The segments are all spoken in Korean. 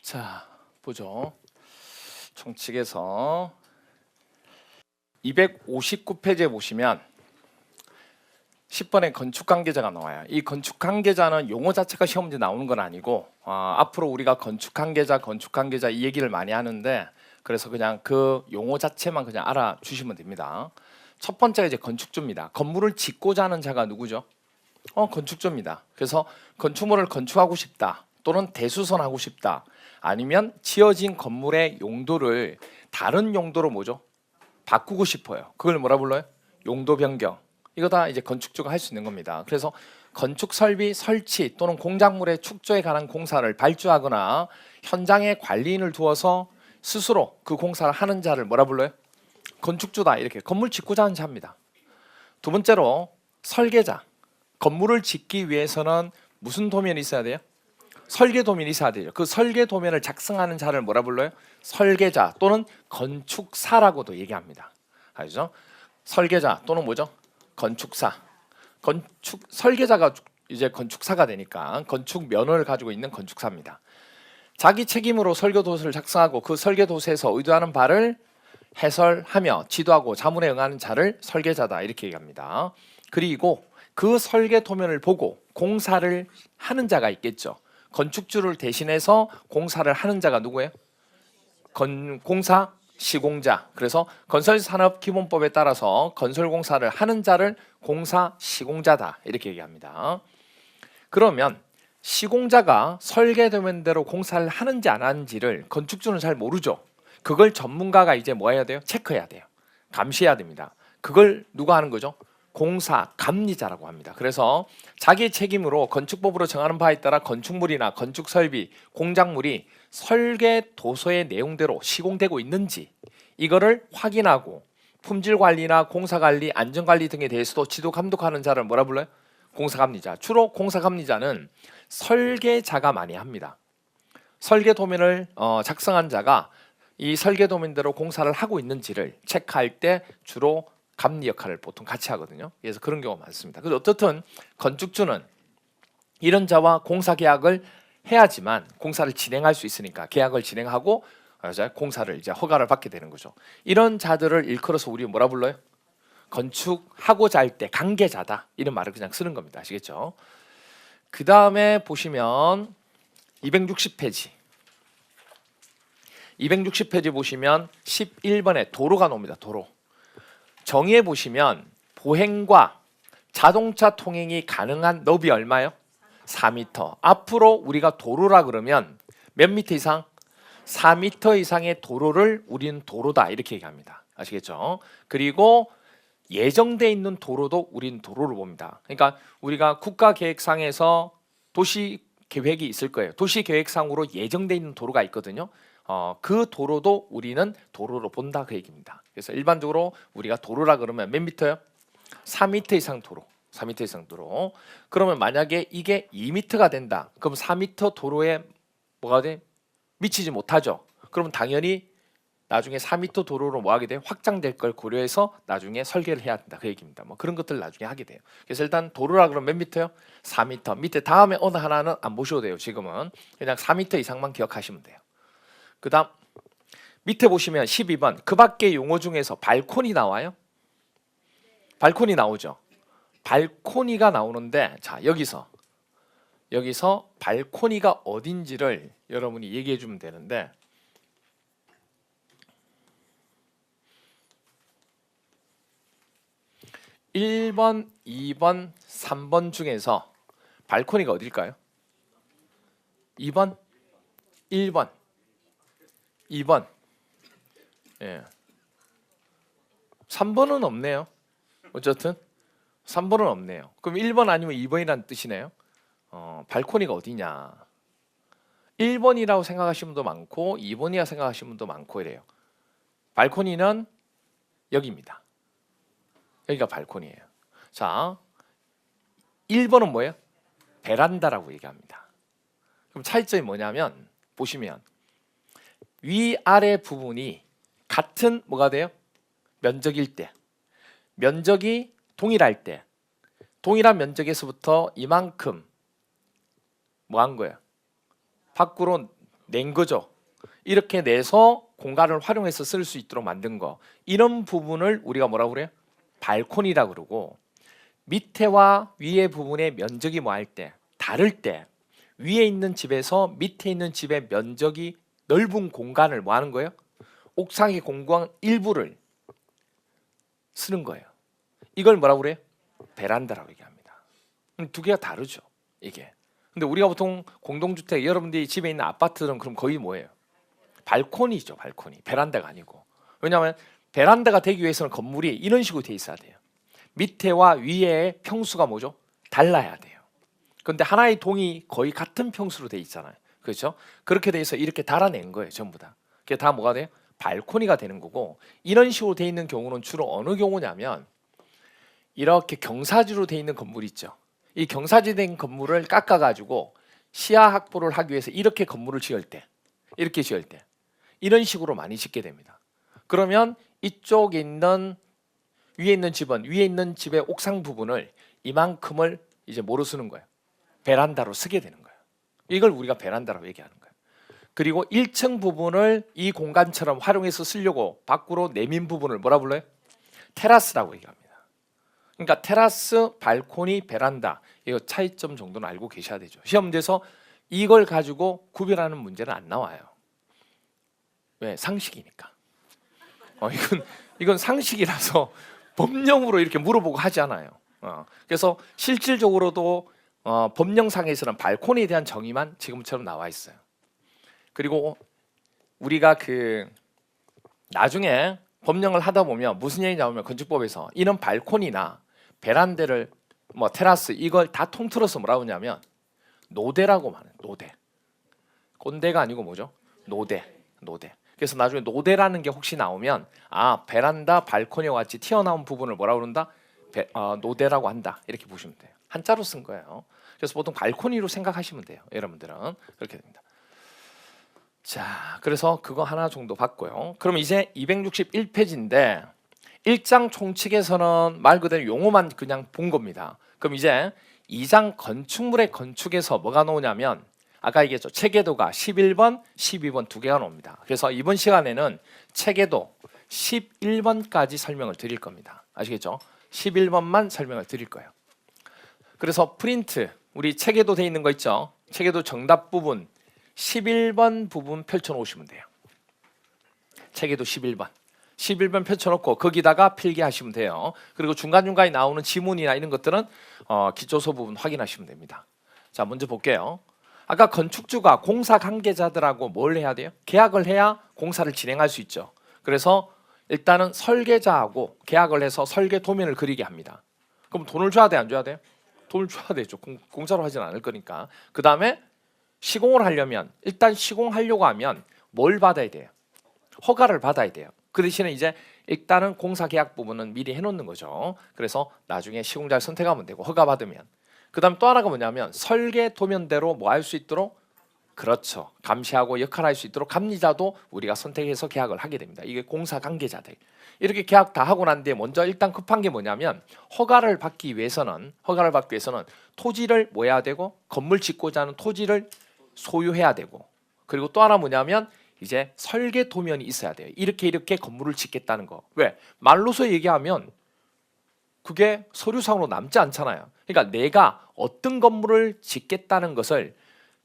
자, 보죠. 총칙에서 259페이지에 보시면 10번에 건축관계자가 나와요. 이 건축관계자는 용어 자체가 시험 문제 나오는 건 아니고 앞으로 우리가 건축관계자 이 얘기를 많이 하는데, 그래서 그냥 그 용어 자체만 그냥 알아주시면 됩니다. 첫 번째가 이제 건축주입니다. 건물을 짓고자 하는 자가 누구죠? 건축주입니다. 그래서 건축물을 건축하고 싶다, 또는 대수선하고 싶다, 아니면 지어진 건물의 용도를 다른 용도로 뭐죠? 바꾸고 싶어요. 그걸 뭐라 불러요? 용도 변경. 이거 다 이제 건축주가 할 수 있는 겁니다. 그래서 건축 설비 설치 또는 공작물의 축조에 관한 공사를 발주하거나 현장에 관리인을 두어서 스스로 그 공사를 하는 자를 뭐라 불러요? 건축주다. 이렇게 건물 짓고자 하는 자입니다. 두 번째로 설계자. 건물을 짓기 위해서는 무슨 도면이 있어야 돼요? 설계 도면이 있어야 돼요. 그 설계 도면을 작성하는 자를 뭐라 불러요? 설계자 또는 건축사라고도 얘기합니다. 알죠? 설계자 또는 뭐죠? 건축사. 설계자가 이제 건축사가 되니까 건축면허를 가지고 있는 건축사입니다. 자기 책임으로 설계도서를 작성하고 그 설계도서에서 의도하는 바를 해설하며 지도하고 자문에 응하는 자를 설계자다. 이렇게 얘기합니다. 그리고 그 설계 도면을 보고 공사를 하는 자가 있겠죠. 건축주를 대신해서 공사를 하는 자가 누구예요? 공사 시공자. 그래서 건설산업기본법에 따라서 건설공사를 하는 자를 공사 시공자다. 이렇게 얘기합니다. 그러면 시공자가 설계도면대로 공사를 하는지 안 하는지를 건축주는 잘 모르죠. 그걸 전문가가 이제 뭐 해야 돼요? 체크해야 돼요. 감시해야 됩니다. 그걸 누가 하는 거죠? 공사 감리자라고 합니다. 그래서 자기 책임으로 건축법으로 정하는 바에 따라 건축물이나 건축설비, 공작물이 설계 도서의 내용대로 시공되고 있는지 이거를 확인하고 품질관리나 공사관리, 안전관리 등에 대해서도 지도 감독하는 자를 뭐라 불러요? 공사감리자. 주로 공사감리자는 설계자가 많이 합니다. 설계 도면을 작성한 자가 이 설계 도면대로 공사를 하고 있는지를 체크할 때 주로 감리 역할을 보통 같이 하거든요. 그래서 그런 경우가 많습니다. 그래서 어떻든 건축주는 이런 자와 공사 계약을 해야지만 공사를 진행할 수 있으니까 계약을 진행하고 공사를 이제 허가를 받게 되는 거죠. 이런 자들을 일컬어서 우리 뭐라 불러요? 건축하고자 할 때 관계자다. 이런 말을 그냥 쓰는 겁니다. 아시겠죠? 그 다음에 보시면 260페이지. 260페이지 보시면 11번에 도로가 나옵니다. 도로. 정의에 보시면 보행과 자동차 통행이 가능한 너비 얼마요? 4m. 앞으로 우리가 도로라 그러면 몇 미터 이상? 4m 이상의 도로를 우리는 도로다. 이렇게 얘기합니다. 아시겠죠? 그리고 예정돼 있는 도로도 우리는 도로를 봅니다. 그러니까 우리가 국가계획상에서 도시계획이 있을 거예요. 도시계획상으로 예정돼 있는 도로가 있거든요. 그 도로도 우리는 도로로 본다. 그 얘기입니다. 그래서 일반적으로 우리가 도로라 그러면 몇 미터요? 4m 이상 도로. 4m 이상 도로. 그러면 만약에 이게 2m가 된다. 그럼 4m 도로에 뭐가 돼? 미치지 못하죠. 그러면 당연히 나중에 4m 도로로 뭐 하게 돼요? 확장될 걸 고려해서 나중에 설계를 해야 된다. 그 얘기입니다. 뭐 그런 것들 나중에 하게 돼요. 그래서 일단 도로라 그러면 몇 미터요? 4m. 밑에 다음에 어느 하나는 안 보셔도 돼요. 지금은 그냥 4m 이상만 기억하시면 돼요. 그 다음 밑에 보시면 12번 그 밖의 용어 중에서 발코니 나와요? 발코니 나오죠. 발코니가 나오는데 자 여기서 발코니가 어딘지를 여러분이 얘기해 주면 되는데, (1번) (2번) (3번) 중에서 발코니가 어딜까요? (2번) (1번) (2번) 예. 3번은 없네요. 어쨌든 3번은 없네요. 그럼 1번 아니면 2번이라는 뜻이네요. 발코니가 어디냐? 1번이라고 생각하시는 분도 많고 2번이라 생각하시는 분도 많고 이래요. 발코니는 여기입니다. 여기가 발코니예요. 자, 1번은 뭐예요? 베란다라고 얘기합니다. 그럼 차이점이 뭐냐면 보시면 위아래 부분이 같은 뭐가 돼요? 면적일 때, 면적이 동일할 때, 동일한 면적에서부터 이만큼 뭐 한 거예요? 밖으로 낸 거죠. 이렇게 내서 공간을 활용해서 쓸 수 있도록 만든 거. 이런 부분을 우리가 뭐라고 그래요? 발코니라고 그러고, 밑에와 위의 부분의 면적이 뭐 할 때, 다를 때 위에 있는 집에서 밑에 있는 집의 면적이 넓은 공간을 뭐 하는 거예요? 옥상의 공간 일부를 쓰는 거예요. 이걸 뭐라고 그래요? 베란다라고 얘기합니다. 두 개가 다르죠, 이게. 근데 우리가 보통 공동주택, 여러분들이 집에 있는 아파트들은 그럼 거의 뭐예요? 발코니죠, 발코니. 베란다가 아니고. 왜냐하면 베란다가 되기 위해서는 건물이 이런 식으로 돼 있어야 돼요. 밑에와 위에 평수가 뭐죠? 달라야 돼요. 그런데 하나의 동이 거의 같은 평수로 돼 있잖아요. 그렇죠? 그렇게 돼 있어 이렇게 달아낸 거예요, 전부 다. 그게 다 뭐가 돼요? 발코니가 되는 거고, 이런 식으로 돼 있는 경우는 주로 어느 경우냐면 이렇게 경사지로 돼 있는 건물 있죠. 이 경사지된 건물을 깎아가지고 시야 확보를 하기 위해서 이렇게 건물을 지을 때, 이렇게 지을 때 이런 식으로 많이 짓게 됩니다. 그러면 이쪽에 있는 위에 있는 집은 위에 있는 집의 옥상 부분을 이만큼을 이제 뭐로 쓰는 거예요? 베란다로 쓰게 되는 거예요. 이걸 우리가 베란다라고 얘기하는 거예요. 그리고 1층 부분을 이 공간처럼 활용해서 쓰려고 밖으로 내민 부분을 뭐라 불러요? 테라스라고 얘기합니다. 그러니까 테라스, 발코니, 베란다, 이거 차이점 정도는 알고 계셔야 되죠. 시험 문제에서 이걸 가지고 구별하는 문제는 안 나와요. 왜? 상식이니까. 이건 상식이라서 법령으로 이렇게 물어보고 하지 않아요. 그래서 실질적으로도 법령상에서는 발코니에 대한 정의만 지금처럼 나와 있어요. 그리고 우리가 나중에 법령을 하다 보면 무슨 얘기 나오면 건축법에서 이런 발코니나 베란다를 뭐 테라스 이걸 다 통틀어서 뭐라고 하냐면 노대라고 말해요. 노대. 꼰대가 아니고 뭐죠? 노대. 그래서 나중에 노대라는 게 혹시 나오면 베란다, 발코니와 같이 튀어나온 부분을 뭐라고 그런다? 노대라고 한다. 이렇게 보시면 돼요. 한자로 쓴 거예요. 그래서 보통 발코니로 생각하시면 돼요. 여러분들은 그렇게 됩니다. 자, 그래서 그거 하나 정도 봤고요. 그럼 이제 261페이지인데 1장 총칙에서는 말 그대로 용어만 그냥 본 겁니다. 그럼 이제 2장 건축물의 건축에서 뭐가 나오냐면 아까 얘기했죠. 체계도가 11번, 12번 두 개가 나옵니다. 그래서 이번 시간에는 체계도 11번까지 설명을 드릴 겁니다. 아시겠죠? 11번만 설명을 드릴 거예요. 그래서 프린트, 우리 체계도 돼 있는 거 있죠? 체계도 정답 부분 11번 부분 펼쳐놓으시면 돼요. 체계도 11번 펼쳐놓고 거기다가 필기하시면 돼요. 그리고 중간중간에 나오는 지문이나 이런 것들은 기초서 부분 확인하시면 됩니다. 자, 먼저 볼게요. 아까 건축주가 공사 관계자들하고 뭘 해야 돼요? 계약을 해야 공사를 진행할 수 있죠. 그래서 일단은 설계자하고 계약을 해서 설계 도면을 그리게 합니다. 그럼 돈을 줘야 돼, 안 줘야 돼요? 돈을 줘야 되죠. 공짜로 하진 않을 거니까. 그 다음에 시공을 하려면 일단 시공하려고 하면 뭘 받아야 돼요? 허가를 받아야 돼요. 그 대신에 이제 일단은 공사 계약 부분은 미리 해놓는 거죠. 그래서 나중에 시공자를 선택하면 되고 허가 받으면. 그 다음 또 하나가 뭐냐면 설계 도면대로 뭐 할 수 있도록, 그렇죠, 감시하고 역할할 수 있도록 감리자도 우리가 선택해서 계약을 하게 됩니다. 이게 공사 관계자들. 이렇게 계약 다 하고 난 뒤에 먼저 일단 급한 게 뭐냐면 허가를 받기 위해서는 토지를 뭐 해야 되고, 건물 짓고자 하는 토지를 소유해야 되고, 그리고 또 하나 뭐냐면 이제 설계 도면이 있어야 돼요. 이렇게 건물을 짓겠다는 거. 왜? 말로서 얘기하면 그게 서류상으로 남지 않잖아요. 그러니까 내가 어떤 건물을 짓겠다는 것을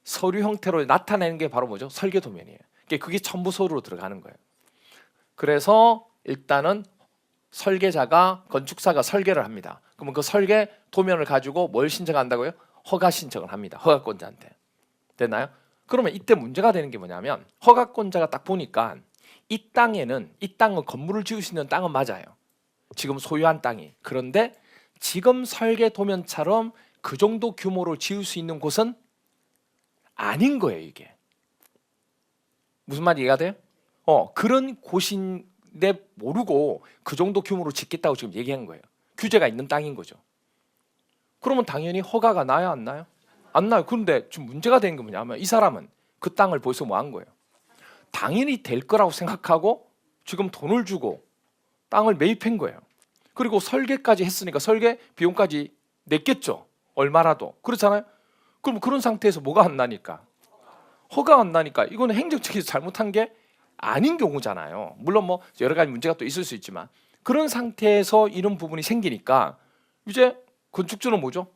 서류 형태로 나타내는 게 바로 뭐죠? 설계 도면이에요. 그게 첨부 서류로 들어가는 거예요. 그래서 일단은 설계자가, 건축사가 설계를 합니다. 그러면 그 설계 도면을 가지고 뭘 신청한다고요? 허가 신청을 합니다. 허가권자한테. 됐나요? 그러면 이때 문제가 되는 게 뭐냐면 허가권자가 딱 보니까 이 땅은 건물을 지을 수 있는 땅은 맞아요. 지금 소유한 땅이. 그런데 지금 설계 도면처럼 그 정도 규모로 지을 수 있는 곳은 아닌 거예요, 이게. 무슨 말이 이해가 돼요? 그런 곳인데 모르고 그 정도 규모로 짓겠다고 지금 얘기한 거예요. 규제가 있는 땅인 거죠. 그러면 당연히 허가가 나요, 안 나요? 안 나요. 그런데 지금 문제가 되는 게 뭐냐면 이 사람은 그 땅을 벌써 뭐 한 거예요? 당연히 될 거라고 생각하고 지금 돈을 주고 땅을 매입한 거예요. 그리고 설계까지 했으니까 설계 비용까지 냈겠죠. 얼마라도. 그렇잖아요. 그럼 그런 상태에서 뭐가 안 나니까? 허가 안 나니까 이거는 행정처에서 잘못한 게 아닌 경우잖아요. 물론 뭐 여러 가지 문제가 또 있을 수 있지만 그런 상태에서 이런 부분이 생기니까 이제 건축주는 뭐죠?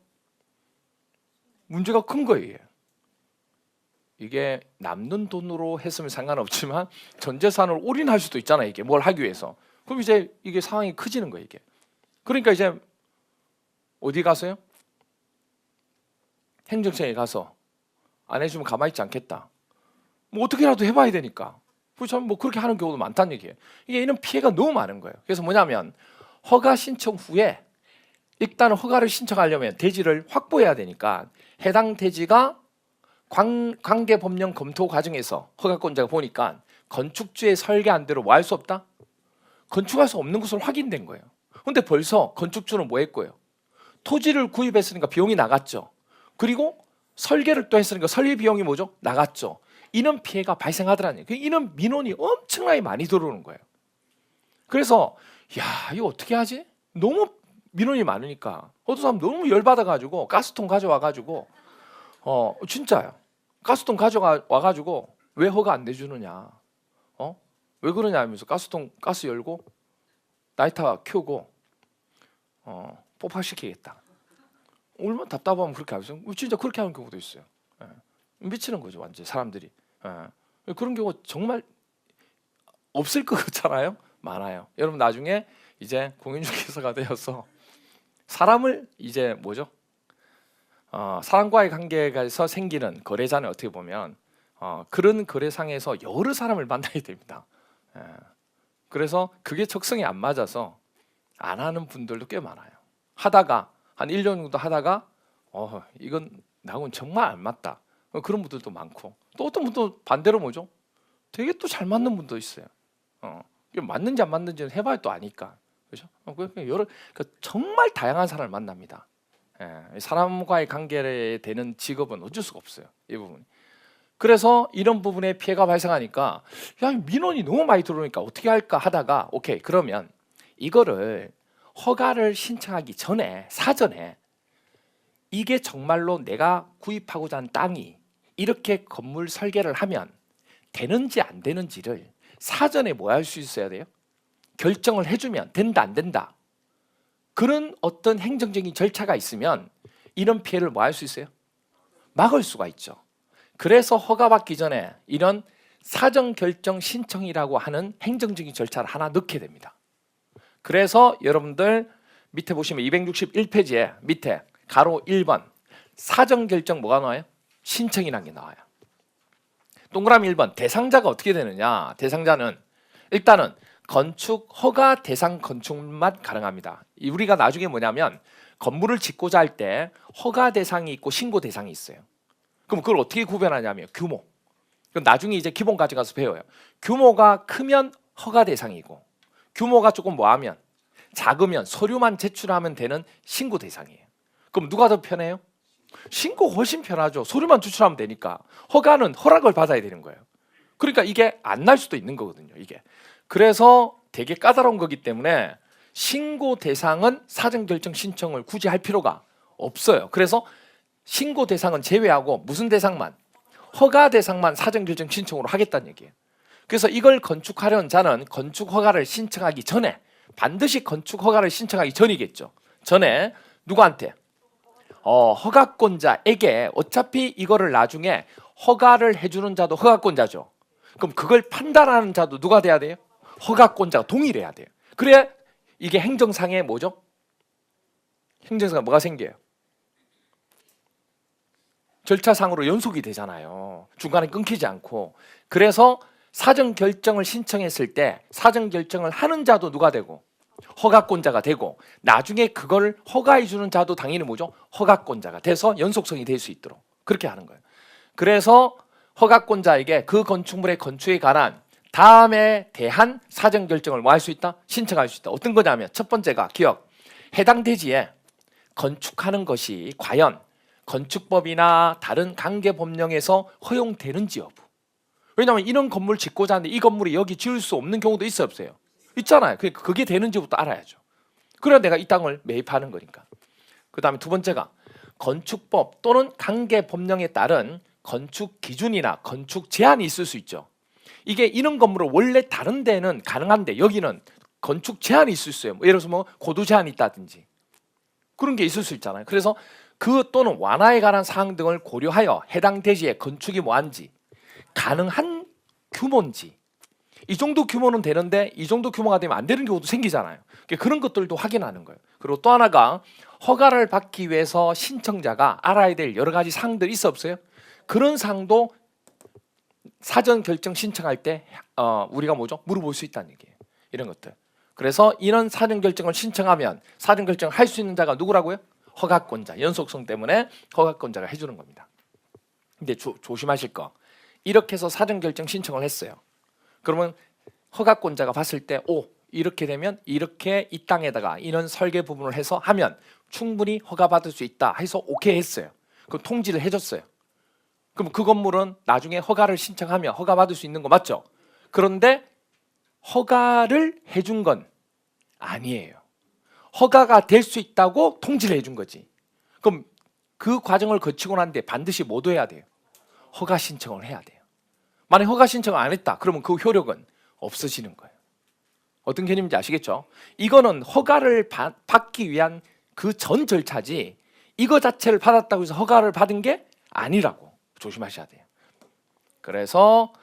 문제가 큰 거예요. 이게 남는 돈으로 했으면 상관없지만 전 재산을 올인할 수도 있잖아요. 이게 뭘 하기 위해서. 그럼 이제 이게 상황이 커지는 거예요. 이게. 그러니까 이제 어디 가서요? 행정청에 가서 안 해주면 가만히 있지 않겠다. 뭐 어떻게라도 해봐야 되니까. 그렇죠? 뭐 그렇게 하는 경우도 많다는 얘기예요. 이게 이런 피해가 너무 많은 거예요. 그래서 뭐냐면 허가 신청 후에 일단 허가를 신청하려면 대지를 확보해야 되니까 해당 대지가 관계법령 검토 과정에서 허가권자가 보니까 건축주의 설계 안대로 뭐 할 수 없다? 건축할 수 없는 것으로 확인된 거예요. 근데 벌써 건축주는 뭐 했고요? 토지를 구입했으니까 비용이 나갔죠. 그리고 설계를 또 했으니까 설계 비용이 뭐죠? 나갔죠. 이런 피해가 발생하더라는 얘기예요. 이런 민원이 엄청나게 많이 들어오는 거예요. 그래서 야 이거 어떻게 하지? 너무 민원이 많으니까 어떤 사람 너무 열받아가지고 가스통 가져와가지고 진짜요. 가스통 가져와가지고 왜 허가 안 내주느냐? 왜 그러냐 하면서 가스 열고 라이터 켜고 폭발시키겠다. 얼마나 답답하면 그렇게 하겠어요? 진짜 그렇게 하는 경우도 있어요. 미치는 거죠, 완전 사람들이. 그런 경우 정말 없을 것 같잖아요. 많아요. 여러분 나중에 이제 공인중개사가 되어서 사람을 이제 뭐죠? 사람과의 관계에서 생기는 거래자는 어떻게 보면 그런 거래상에서 여러 사람을 만나야 됩니다. 그래서 그게 적성이 안 맞아서 안 하는 분들도 꽤 많아요. 하다가 한 1년 정도 하다가 이건 나하고는 정말 안 맞다. 그런 분들도 많고 또 어떤 분도 반대로 뭐죠? 되게 또 잘 맞는 분도 있어요. 이게 맞는지 안 맞는지는 해봐야 또 아니까. 그렇죠? 그러니까 정말 다양한 사람을 만납니다. 사람과의 관계에 되는 직업은 어쩔 수가 없어요. 이 부분. 그래서 이런 부분에 피해가 발생하니까 야 민원이 너무 많이 들어오니까 어떻게 할까 하다가 오케이 그러면 이거를 허가를 신청하기 전에 사전에 이게 정말로 내가 구입하고자 하는 땅이 이렇게 건물 설계를 하면 되는지 안 되는지를 사전에 뭐 할 수 있어야 돼요? 결정을 해주면 된다 안 된다. 그런 어떤 행정적인 절차가 있으면 이런 피해를 뭐 할 수 있어요? 막을 수가 있죠. 그래서 허가받기 전에 이런 사전결정 신청이라고 하는 행정적인 절차를 하나 넣게 됩니다. 그래서 여러분들 밑에 보시면 261페이지에 밑에 가로 1번 사전결정 뭐가 나와요? 신청이라는 게 나와요. 동그라미 1번 대상자가 어떻게 되느냐? 대상자는 일단은 건축 허가 대상 건축만 가능합니다. 우리가 나중에 뭐냐면 건물을 짓고자 할 때 허가 대상이 있고 신고 대상이 있어요. 그럼 그걸 어떻게 구별하냐면 규모. 그럼 나중에 이제 기본 가져가서 배워요. 규모가 크면 허가 대상이고 규모가 조금 뭐하면 작으면 서류만 제출하면 되는 신고 대상이에요. 그럼 누가 더 편해요? 신고 훨씬 편하죠. 서류만 제출하면 되니까. 허가는 허락을 받아야 되는 거예요. 그러니까 이게 안 날 수도 있는 거거든요. 이게. 그래서 되게 까다로운 거기 때문에 신고 대상은 사전결정 신청을 굳이 할 필요가 없어요. 그래서 신고 대상은 제외하고 무슨 대상만? 허가 대상만 사전결정 신청으로 하겠다는 얘기예요. 그래서 이걸 건축하려는 자는 건축 허가를 신청하기 전에 반드시 건축 허가를 신청하기 전이겠죠. 전에 누구한테? 허가권자에게 어차피 이거를 나중에 허가를 해주는 자도 허가권자죠. 그럼 그걸 판단하는 자도 누가 돼야 돼요? 허가권자가 동의를 해야 돼요. 그래야 이게 행정상에 뭐죠? 행정상에 뭐가 생겨요? 절차상으로 연속이 되잖아요. 중간에 끊기지 않고. 그래서 사전 결정을 신청했을 때 사전 결정을 하는 자도 누가 되고 허가권자가 되고 나중에 그걸 허가해 주는 자도 당연히 뭐죠? 허가권자가 돼서 연속성이 될 수 있도록 그렇게 하는 거예요. 그래서 허가권자에게 그 건축물의 건축에 관한 다음에 대한 사전 결정을 뭐 할 수 있다? 신청할 수 있다. 어떤 거냐면 첫 번째가 기억. 해당 대지에 건축하는 것이 과연 건축법이나 다른 관계 법령에서 허용되는지 여부. 왜냐하면 이런 건물 짓고자 하는데 이 건물이 여기 지을 수 없는 경우도 있어요, 없어요? 있잖아요. 그게 되는지부터 알아야죠. 그래야 내가 이 땅을 매입하는 거니까. 그 다음에 두 번째가 건축법 또는 관계 법령에 따른 건축 기준이나 건축 제한이 있을 수 있죠. 이게 이런 건물은 원래 다른 데는 가능한데 여기는 건축 제한이 있을 수 있어요. 예를 들어서 뭐 고도 제한이 있다든지 그런 게 있을 수 있잖아요. 그래서 그 또는 완화에 관한 사항 등을 고려하여 해당 대지의 건축이 뭐한지, 가능한 규모인지, 이 정도 규모는 되는데 이 정도 규모가 되면 안 되는 경우도 생기잖아요. 그런 것들도 확인하는 거예요. 그리고 또 하나가 허가를 받기 위해서 신청자가 알아야 될 여러 가지 사항들이 있어 없어요? 그런 사항도 사전 결정 신청할 때 우리가 뭐죠? 물어볼 수 있다는 얘기예요. 이런 것들. 그래서 이런 사전 결정을 신청하면 사전 결정을 할 수 있는 자가 누구라고요? 허가권자. 연속성 때문에 허가권자가 해주는 겁니다. 근데 조심하실 거. 이렇게 해서 사전 결정 신청을 했어요. 그러면 허가권자가 봤을 때 이렇게 되면 이렇게 이 땅에다가 이런 설계 부분을 해서 하면 충분히 허가받을 수 있다 해서 오케이 했어요. 그럼 통지를 해줬어요. 그럼 그 건물은 나중에 허가를 신청하면 허가받을 수 있는 거 맞죠? 그런데 허가를 해준 건 아니에요. 허가가 될 수 있다고 통지를 해준 거지. 그럼 그 과정을 거치고 난 뒤에 반드시 뭐도 해야 돼요? 허가 신청을 해야 돼요. 만약 허가 신청을 안 했다 그러면 그 효력은 없어지는 거예요. 어떤 개념인지 아시겠죠? 이거는 허가를 받기 위한 그 전 절차지 이거 자체를 받았다고 해서 허가를 받은 게 아니라고 조심하셔야 돼요. 그래서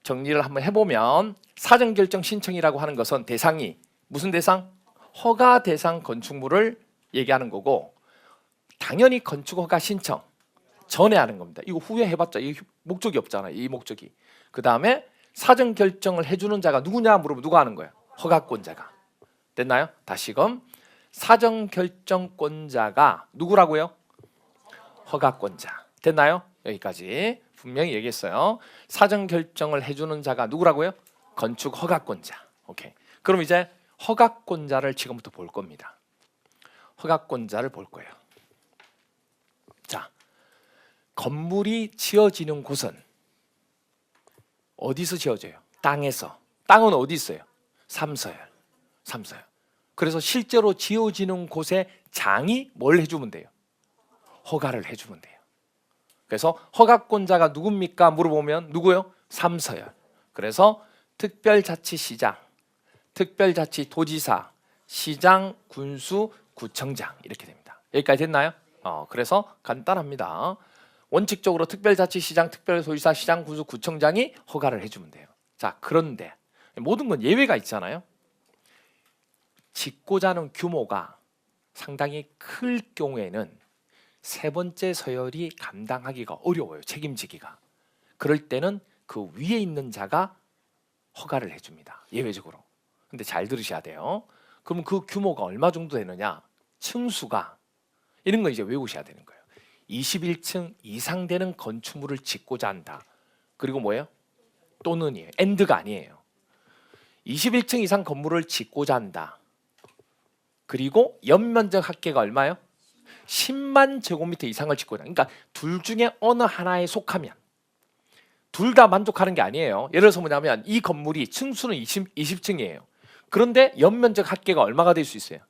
정리를 한번 해보면 사전결정 신청이라고 하는 것은 대상이 무슨 대상? 허가 대상 건축물을 얘기하는 거고 당연히 건축허가 신청 전에 하는 겁니다. 이거 후에 해봤자 이 목적이 없잖아요. 이 목적이. 그 다음에 사전 결정을 해주는 자가 누구냐 물어보면 누가 하는 거예요? 허가권자가. 됐나요? 다시금 사전 결정권자가 누구라고요? 허가권자. 됐나요? 여기까지 분명히 얘기했어요. 사전 결정을 해주는 자가 누구라고요? 건축 허가권자. 오케이. 그럼 이제 허가권자를 지금부터 볼 겁니다. 허가권자를 볼 거예요. 자, 건물이 지어지는 곳은 어디서 지어져요? 땅에서. 땅은 어디 있어요? 삼서열. 그래서 실제로 지어지는 곳에 장이 뭘 해주면 돼요? 허가를 해주면 돼요. 그래서 허가권자가 누굽니까? 물어보면 누구요? 삼서열. 그래서 특별자치시장, 특별자치도지사, 시장, 군수, 구청장 이렇게 됩니다. 여기까지 됐나요? 그래서 간단합니다. 원칙적으로 특별자치시장, 특별도지사, 시장, 군수, 구청장이 허가를 해주면 돼요. 자, 그런데 모든 건 예외가 있잖아요. 짓고자 하는 규모가 상당히 클 경우에는 세 번째 서열이 감당하기가 어려워요. 책임지기가. 그럴 때는 그 위에 있는 자가 허가를 해줍니다. 예외적으로. 근데 잘 들으셔야 돼요. 그럼 그 규모가 얼마 정도 되느냐? 층수가 이런 거 이제 외우셔야 되는 거예요. 21층 이상 되는 건축물을 짓고자 한다. 그리고 뭐예요? 또는이에요. 앤드가 아니에요. 21층 이상 건물을 짓고자 한다. 그리고 연면적 합계가 얼마요? 10만 제곱미터 이상을 짓고자 한다. 그러니까 둘 중에 어느 하나에 속하면 둘 다 만족하는 게 아니에요. 예를 들어서 뭐냐면 이 건물이 층수는 20층이에요. 그런데 연면적 합계가 얼마가 될 수 있어요?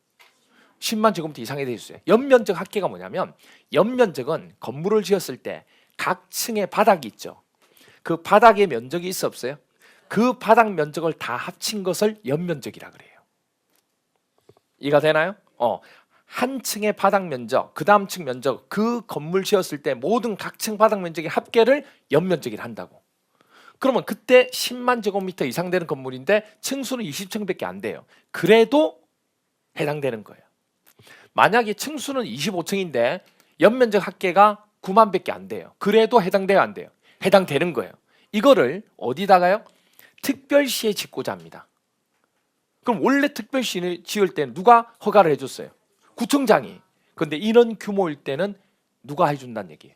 10만 제곱미터 이상이 될 수 있어요. 연면적 합계가 뭐냐면 연면적은 건물을 지었을 때 각 층의 바닥이 있죠. 그 바닥의 면적이 있어 없어요? 그 바닥 면적을 다 합친 것을 연면적이라 그래요. 이해가 되나요? 한 층의 바닥 면적, 그 다음 층 면적, 그 건물 지었을 때 모든 각 층 바닥 면적의 합계를 연면적이라 한다고. 그러면 그때 10만 제곱미터 이상 되는 건물인데 층수는 20층밖에 안 돼요. 그래도 해당되는 거예요. 만약에 층수는 25층인데 연면적 합계가 9만밖에 안 돼요. 그래도 해당돼요, 안 돼요? 해당되는 거예요. 이거를 어디다가요? 특별시에 짓고자 합니다. 그럼 원래 특별시를 지을 때는 누가 허가를 해줬어요? 구청장이. 그런데 이런 규모일 때는 누가 해준다는 얘기예요?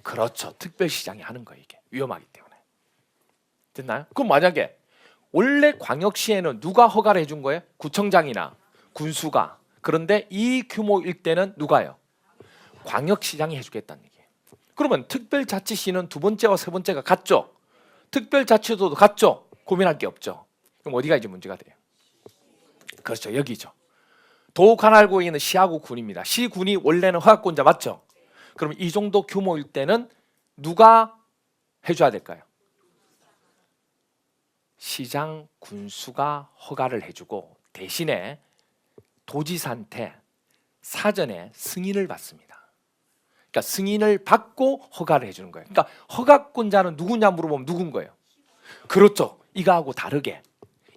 그렇죠. 특별시장이 하는 거예요. 이게 위험하기 때문에. 됐나요? 그럼 만약에 원래 광역시에는 누가 허가를 해준 거예요? 구청장이나 군수가. 그런데 이 규모일 때는 누가요? 광역시장이 해주겠다는 얘기예요. 그러면 특별자치시는 두 번째와 세 번째가 같죠? 특별자치도도 같죠? 고민할 게 없죠. 그럼 어디가 이제 문제가 돼요? 그렇죠. 여기죠. 도 관할구에 있는 시하고 군입니다. 시군이 원래는 허가권자 맞죠? 그럼 이 정도 규모일 때는 누가 해줘야 될까요? 시장 군수가 허가를 해주고 대신에 도지사한테 사전에 승인을 받습니다. 그러니까 승인을 받고 허가를 해주는 거예요. 그러니까 허가권자는 누구냐 물어보면 누군 거예요? 그렇죠. 이거하고 다르게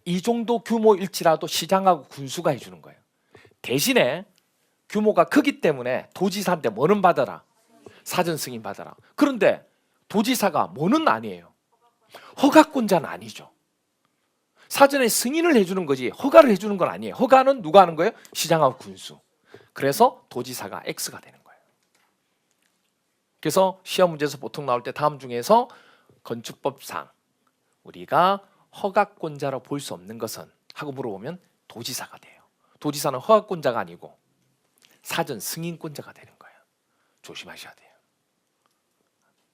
이 정도 규모일지라도 시장하고 군수가 해주는 거예요. 대신에 규모가 크기 때문에 도지사한테 뭐는 받아라? 사전 승인 받아라. 그런데 도지사가 뭐는 아니에요. 허가권자는 아니죠. 사전에 승인을 해주는 거지 허가를 해주는 건 아니에요. 허가는 누가 하는 거예요? 시장하고 군수. 그래서 도지사가 X가 되는 거예요. 그래서 시험 문제에서 보통 나올 때 다음 중에서 건축법상 우리가 허가권자로 볼 수 없는 것은 하고 물어보면 도지사가 돼요. 도지사는 허가권자가 아니고 사전 승인권자가 되는 거예요. 조심하셔야 돼요.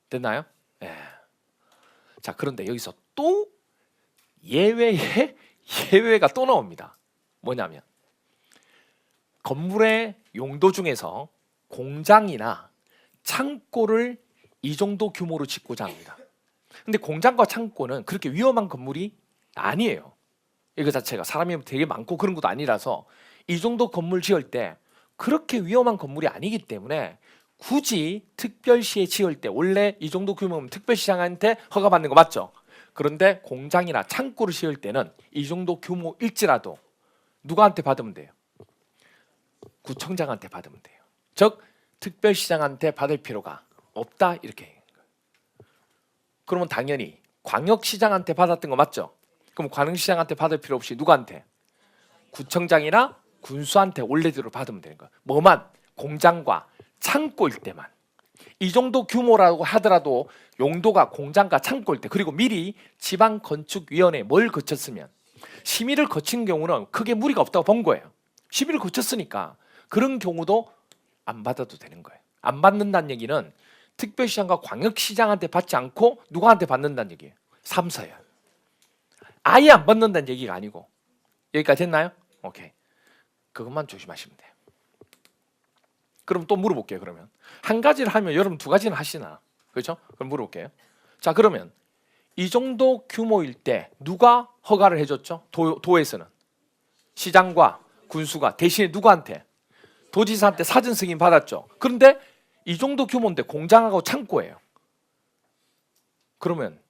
됐나요? 네. 자, 그런데 여기서 또 예외가 또 나옵니다. 뭐냐면 건물의 용도 중에서 공장이나 창고를 이 정도 규모로 짓고자 합니다. 근데 공장과 창고는 그렇게 위험한 건물이 아니에요. 이거 자체가 사람이 되게 많고 그런 것도 아니라서 이 정도 건물 지을 때 그렇게 위험한 건물이 아니기 때문에 굳이 특별시에 지을 때 원래 이 정도 규모면 특별시장한테 허가받는 거 맞죠? 그런데 공장이나 창고를 지을 때는 이 정도 규모일지라도 누구한테 받으면 돼요? 구청장한테 받으면 돼요. 즉 특별시장한테 받을 필요가 없다 이렇게. 그러면 당연히 광역시장한테 받았던 거 맞죠? 그럼 광역시장한테 받을 필요 없이 누구한테? 구청장이나 군수한테 원래대로 받으면 되는 거야. 뭐만? 공장과 창고일 때만. 이 정도 규모라고 하더라도 용도가 공장과 창고일 때 그리고 미리 지방건축위원회에 뭘 거쳤으면 심의를 거친 경우는 크게 무리가 없다고 본 거예요. 심의를 거쳤으니까 그런 경우도 안 받아도 되는 거예요. 안 받는다는 얘기는 특별시장과 광역시장한테 받지 않고 누구한테 받는다는 얘기예요. 3서열. 아예 안 받는다는 얘기가 아니고. 여기까지 됐나요? 오케이. 그것만 조심하시면 돼요. 그럼 또 물어볼게요. 그러면 한 가지를 하면 여러분 두 가지는 하시나? 그렇죠? 그럼 물어볼게요. 자, 그러면 이 정도 규모일 때 누가 허가를 해줬죠? 도에서는 시장과 군수가 대신에 누구한테? 도지사한테 사전 승인 받았죠. 그런데 이 정도 규모인데 공장하고 창고예요. 그러면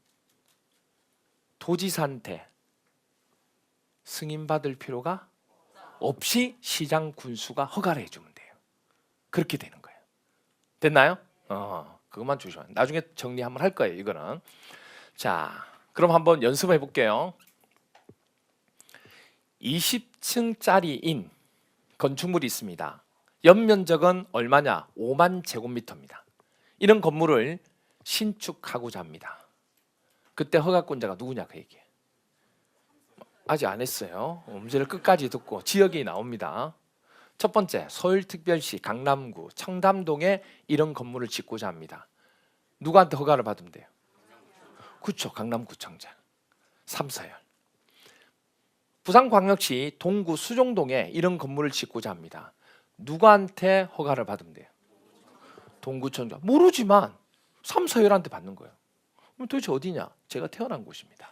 도지사한테 승인 받을 필요가 없이 시장 군수가 허가를 해주면 돼요. 그렇게 되는 거예요. 됐나요? 그것만 조심하세요. 나중에 정리 한번 할 거예요. 이거는. 자, 그럼 한번 연습해 볼게요. 20층짜리인 건축물이 있습니다. 연면적은 얼마냐? 5만 제곱미터입니다. 이런 건물을 신축하고자 합니다. 그때 허가권자가 누구냐 그 얘기예요. 아직 안 했어요. 문제를 끝까지 듣고 지역이 나옵니다. 첫 번째, 서울특별시 강남구 청담동에 이런 건물을 짓고자 합니다. 누구한테 허가를 받으면 돼요? 그렇죠. 강남구청장. 3서열. 부산광역시 동구 수종동에 이런 건물을 짓고자 합니다. 누구한테 허가를 받으면 돼요? 동구청장. 모르지만 3서열한테 받는 거예요. 그럼 도대체 어디냐? 제가 태어난 곳입니다.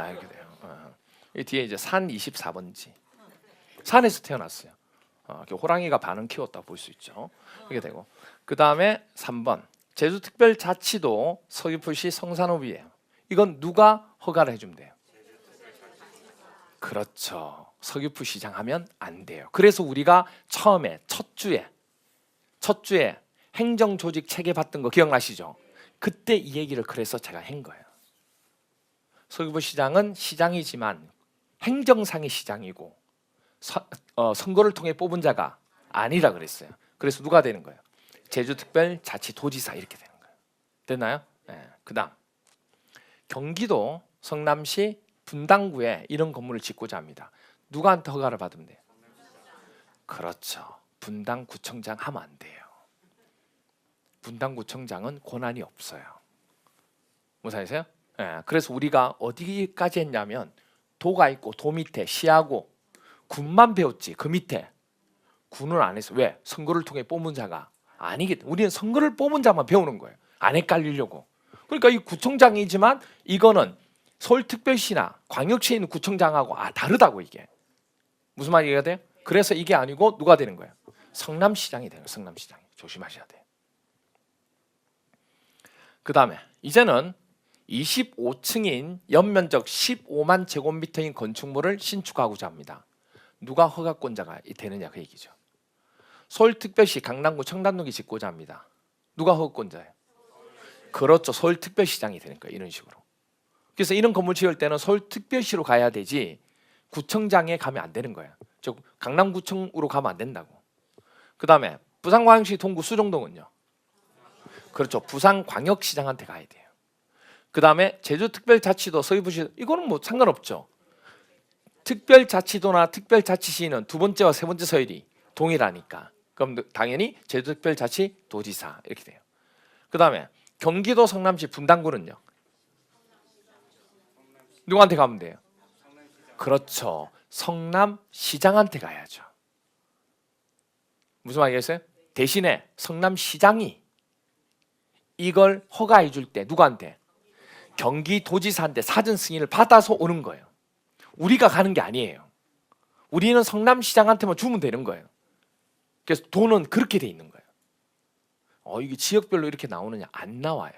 이렇게 돼요. 이 뒤에 이제 산 24번지. 산에서 태어났어요. 호랑이가 반은 키웠다 볼 수 있죠. 이렇게 되고 그 다음에 3번 제주특별자치도 서귀포시 성산읍이에요. 이건 누가 허가를 해주면 돼요? 그렇죠. 서귀포시장 하면 안 돼요. 그래서 우리가 처음에 첫 주에 행정조직 체계 받던 거 기억나시죠? 그때 이 얘기를 그래서 제가 한 거예요. 서귀포시장은 시장이지만 행정상의 시장이고 선거를 통해 뽑은 자가 아니라 그랬어요. 그래서 누가 되는 거예요? 제주특별자치도지사 이렇게 되는 거예요. 됐나요? 네. 그다음 경기도 성남시 분당구에 이런 건물을 짓고자 합니다. 누구한테 허가를 받으면 돼요? 그렇죠. 분당구청장 하면 안 돼요. 분당구청장은 권한이 없어요. 무슨 말이세요? 네. 그래서 우리가 어디까지 했냐면 도가 있고 도 밑에 시하고 군만 배웠지 그 밑에 군을 안 했어. 왜? 선거를 통해 뽑은 자가 아니기 때문에 우리는 선거를 뽑은 자만 배우는 거예요. 안 헷갈리려고. 그러니까 이 구청장이지만 이거는 서울특별시나 광역시에 있는 구청장하고 다르다고 이게. 무슨 말이 이해가 돼요? 그래서 이게 아니고 누가 되는 거예요? 성남시장이 되는 거예요. 성남시장이. 조심하셔야 돼요. 그 다음에 이제는 25층인 연면적 15만 제곱미터인 건축물을 신축하고자 합니다. 누가 허가권자가 되느냐 그 얘기죠. 서울특별시 강남구 청담동에 짓고자 합니다. 누가 허가권자예요? 그렇죠. 서울특별시장이 되는 거예요. 이런 식으로. 그래서 이런 건물 지을 때는 서울특별시로 가야 되지 구청장에 가면 안 되는 거예요. 즉 강남구청으로 가면 안 된다고. 그 다음에 부산광역시 동구 수정동은요. 그렇죠. 부산광역시장한테 가야 돼요. 그 다음에 제주특별자치도 서귀포시 이거는 뭐 상관없죠. 특별자치도나 특별자치시는 두 번째와 세 번째 서열이 동일하니까. 그럼 당연히 제주특별자치도지사 이렇게 돼요. 그 다음에 경기도 성남시 분당구는요. 누구한테 가면 돼요? 그렇죠. 성남시장한테 가야죠. 무슨 말이겠어요? 대신에 성남시장이 이걸 허가해 줄 때 누구한테? 경기도지사한테 사전 승인을 받아서 오는 거예요. 우리가 가는 게 아니에요. 우리는 성남시장한테만 주면 되는 거예요. 그래서 돈은 그렇게 돼 있는 거예요. 이게 지역별로 이렇게 나오느냐? 안 나와요.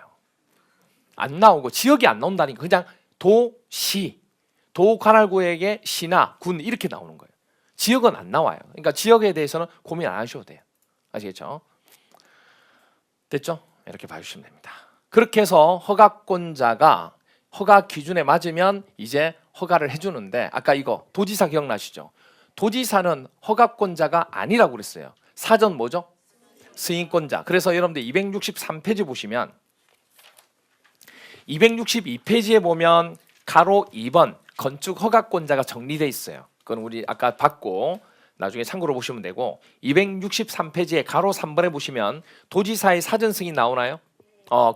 안 나오고 지역이 안 나온다니까 그냥 도시, 도관할구에게 시나 군 이렇게 나오는 거예요. 지역은 안 나와요. 그러니까 지역에 대해서는 고민 안 하셔도 돼요. 아시겠죠? 됐죠? 이렇게 봐주시면 됩니다. 그렇게 해서 허가권자가 허가 기준에 맞으면 이제 허가를 해주는데 아까 이거 도지사 기억나시죠? 도지사는 허가권자가 아니라고 그랬어요. 사전 뭐죠? 승인권자. 그래서 여러분들 263페이지 보시면 262페이지에 보면 가로 2번 건축 허가권자가 정리되어 있어요. 그건 우리 아까 봤고 나중에 참고로 보시면 되고 263페이지에 가로 3번에 보시면 도지사의 사전 승인 나오나요?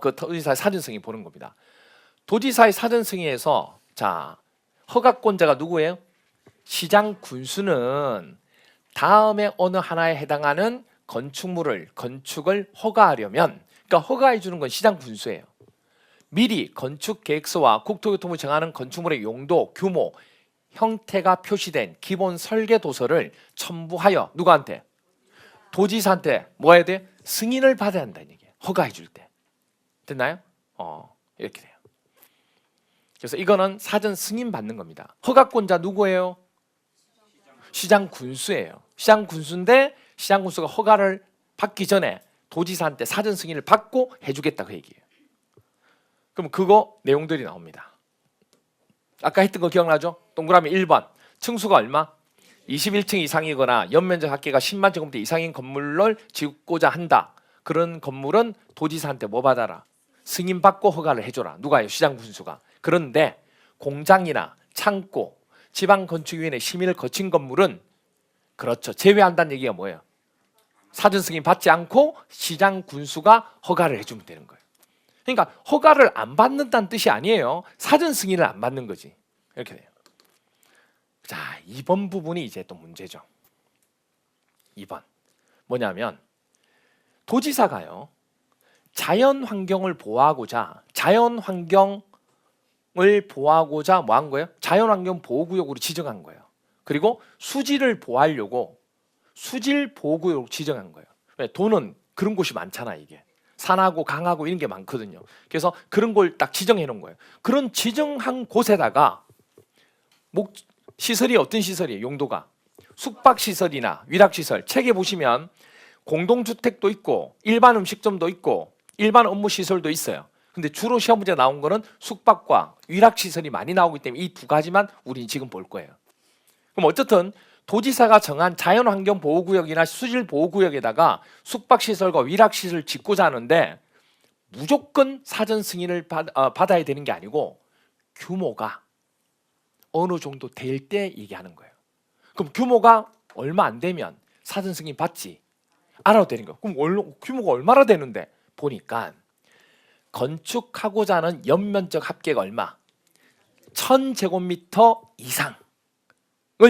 그 도지사의 사전 승인 보는 겁니다. 도지사의 사전 승인에서 자 허가권자가 누구예요? 시장 군수는 다음에 어느 하나에 해당하는 건축을 허가하려면 그러니까 허가해 주는 건 시장 군수예요. 미리 건축 계획서와 국토교통부가 정하는 건축물의 용도, 규모, 형태가 표시된 기본 설계 도서를 첨부하여 누구한테? 도지사한테 뭐 해야 돼? 승인을 받아야 한다는 얘기예요. 허가해 줄 때. 됐나요? 이렇게 돼요. 그래서 이거는 사전 승인 받는 겁니다. 허가권자 누구예요? 시장 군수예요. 시장 군수인데 시장 군수가 허가를 받기 전에 도지사한테 사전 승인을 받고 해주겠다 그 얘기예요. 그럼 그거 내용들이 나옵니다. 아까 했던 거 기억나죠? 동그라미 1번 층수가 얼마? 21층 이상이거나 연면적 합계가 10만 제곱미터 이상인 건물을 짓고자 한다. 그런 건물은 도지사한테 뭐 받아라? 승인받고 허가를 해줘라. 누가요? 시장 군수가. 그런데 공장이나 창고, 지방건축위원회 심의를 거친 건물은 그렇죠. 제외한다는 얘기가 뭐예요? 사전 승인 받지 않고 시장 군수가 허가를 해주면 되는 거예요. 그러니까 허가를 안 받는다는 뜻이 아니에요. 사전 승인을 안 받는 거지. 이렇게 돼요. 자, 2번 부분이 이제 또 문제죠. 2번 뭐냐면 도지사가요. 자연환경을 보호하고자 뭐 한 거예요? 자연환경 보호구역으로 지정한 거예요. 그리고 수질을 보호하려고 수질 보호구역으로 지정한 거예요. 왜? 돈은 그런 곳이 많잖아 이게. 산하고 강하고 이런 게 많거든요. 그래서 그런 걸 딱 지정해 놓은 거예요. 그런 지정한 곳에다가 시설이 어떤 시설이에요? 용도가 숙박시설이나 위락시설. 책에 보시면 공동주택도 있고 일반 음식점도 있고 일반 업무시설도 있어요. 근데 주로 시험 문제 나온 거는 숙박과 위락시설이 많이 나오기 때문에 이 두 가지만 우리는 지금 볼 거예요. 그럼 어쨌든 도지사가 정한 자연환경보호구역이나 수질보호구역에다가 숙박시설과 위락시설을 짓고자 하는데 무조건 사전 승인을 받아야 되는 게 아니고 규모가 어느 정도 될 때 얘기하는 거예요. 그럼 규모가 얼마 안 되면 사전 승인 받지 알아도 되는 거예요. 그럼 규모가 얼마나 되는데 보니까 건축하고자 하는 연면적 합계가 얼마? 1000제곱미터 이상을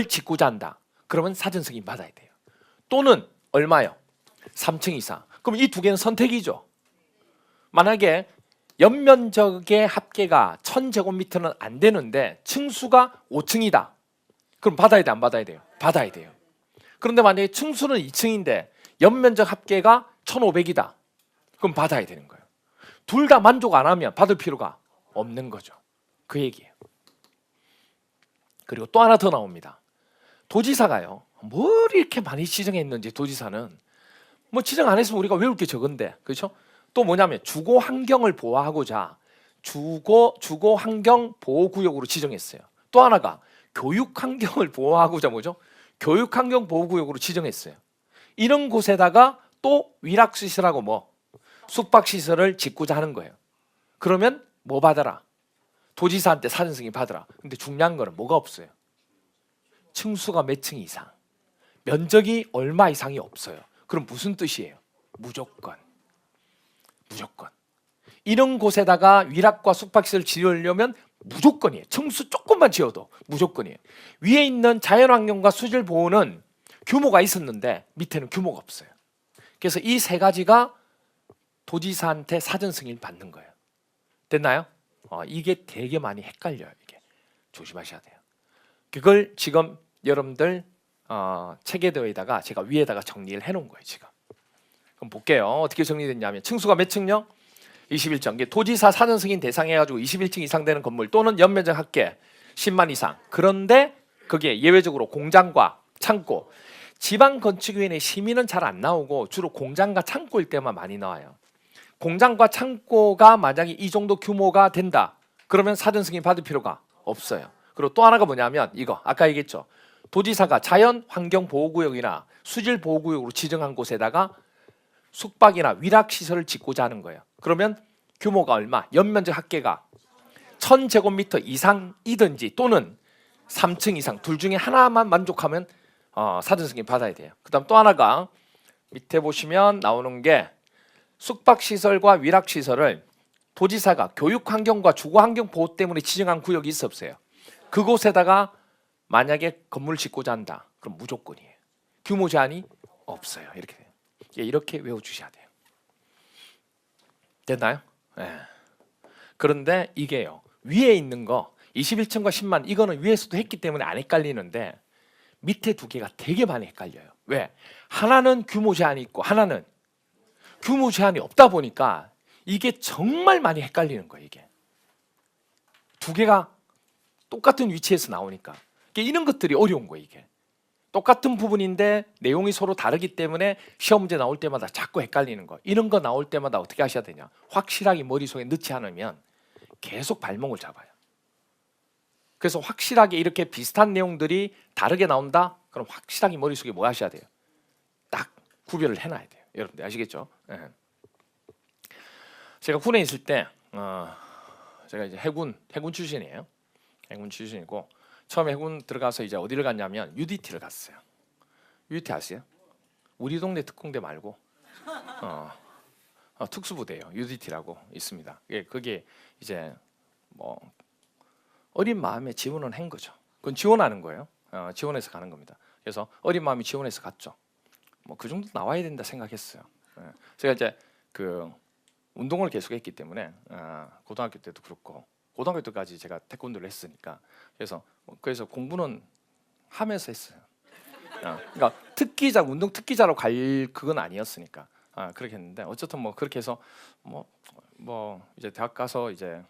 짓고자 한다. 그러면 사전 승인 받아야 돼요. 또는 얼마요? 3층 이상. 그럼 이 두 개는 선택이죠. 만약에 연면적의 합계가 1000제곱미터는 안 되는데 층수가 5층이다. 그럼 받아야 돼, 안 받아야 돼요? 받아야 돼요. 그런데 만약에 층수는 2층인데 연면적 합계가 1500이다. 그럼 받아야 되는 거예요. 둘 다 만족 안 하면 받을 필요가 없는 거죠. 그 얘기예요. 그리고 또 하나 더 나옵니다. 도지사가요, 뭘 이렇게 많이 지정했는지, 도지사는 뭐 지정 안 했으면 우리가 외울 게 적은데, 그렇죠? 또 뭐냐면 주거 환경을 보호하고자 주거 환경 보호 구역으로 지정했어요. 또 하나가 교육 환경을 보호하고자 뭐죠? 교육 환경 보호 구역으로 지정했어요. 이런 곳에다가 또 위락 시설하고 뭐 숙박 시설을 짓고자 하는 거예요. 그러면 뭐 받아라? 도지사한테 사전 승인 받으라. 근데 중요한 거는 뭐가 없어요? 층수가 몇 층 이상, 면적이 얼마 이상이 없어요. 그럼 무슨 뜻이에요? 무조건. 이런 곳에다가 위락과 숙박시설 지으려면 무조건이에요. 층수 조금만 지어도 무조건이에요. 위에 있는 자연환경과 수질 보호는 규모가 있었는데 밑에는 규모가 없어요. 그래서 이 세 가지가 도지사한테 사전 승인을 받는 거예요. 됐나요? 이게 되게 많이 헷갈려요. 이게 조심하셔야 돼요. 그걸 지금 여러분들 체계도에다가 제가 위에다가 정리를 해놓은 거예요. 지금. 그럼 볼게요. 어떻게 정리됐냐면 층수가 몇 층요? 21층. 도지사 사전 승인 대상해가지고 21층 이상 되는 건물 또는 연면적 합계 10만 이상. 그런데 그게 예외적으로 공장과 창고. 지방건축위원회 심의는 잘 안 나오고 주로 공장과 창고일 때만 많이 나와요. 공장과 창고가 만약에 이 정도 규모가 된다. 그러면 사전 승인 받을 필요가 없어요. 그리고 또 하나가 뭐냐면 이거 아까 얘기했죠. 도지사가 자연 환경 보호구역이나 수질 보호구역으로 지정한 곳에다가 숙박이나 위락 시설을 짓고자 하는 거예요. 그러면 규모가 얼마? 연면적 합계가 1000제곱미터 이상이든지 또는 3층 이상 둘 중에 하나만 만족하면 사전 승인 받아야 돼요. 그다음 또 하나가 밑에 보시면 나오는 게 숙박시설과 위락시설을 도지사가 교육환경과 주거환경 보호 때문에 지정한 구역이 있어 없어요? 그곳에다가 만약에 건물을 짓고자 한다. 그럼 무조건이에요. 규모 제한이 없어요. 이렇게 돼요. 이렇게 외워주셔야 돼요. 됐나요? 네. 그런데 이게요. 위에 있는 거 21층과 10만 이거는 위에서도 했기 때문에 안 헷갈리는데 밑에 두 개가 되게 많이 헷갈려요. 왜? 하나는 규모 제한이 있고 하나는 규모 제한이 없다 보니까 이게 정말 많이 헷갈리는 거예요. 이게 두 개가 똑같은 위치에서 나오니까 이런 것들이 어려운 거예요. 이게 똑같은 부분인데 내용이 서로 다르기 때문에 시험 문제 나올 때마다 자꾸 헷갈리는 거. 이런 거 나올 때마다 어떻게 하셔야 되냐? 확실하게 머릿속에 넣지 않으면 계속 발목을 잡아요. 그래서 확실하게 이렇게 비슷한 내용들이 다르게 나온다? 그럼 확실하게 머릿속에 뭐 하셔야 돼요? 딱 구별을 해놔야 돼요. 여러분들 아시겠죠? 네. 제가 군에 있을 때 제가 이제 해군 출신이에요. 해군 출신이고 처음에 해군 들어가서 이제 어디를 갔냐면 UDT를 갔어요. UDT 아세요? 우리 동네 특공대 말고 특수부대예요. UDT라고 있습니다. 그게 이제 뭐 어린 마음에 지원을 한 거죠. 그건 지원하는 거예요. 지원해서 가는 겁니다. 그래서 어린 마음이 지원해서 갔죠. 뭐 그 정도 나와야 된다 생각했어요. 제가 이제 그 운동을 계속했기 때문에 고등학교 때도 그렇고 고등학교 때까지 제가 태권도를 했으니까 그래서 공부는 하면서 했어요. 그러니까 특기자 운동 특기자로 갈 그건 아니었으니까 그렇게 했는데 어쨌든 뭐 그렇게 해서 뭐 이제 대학 가서 이제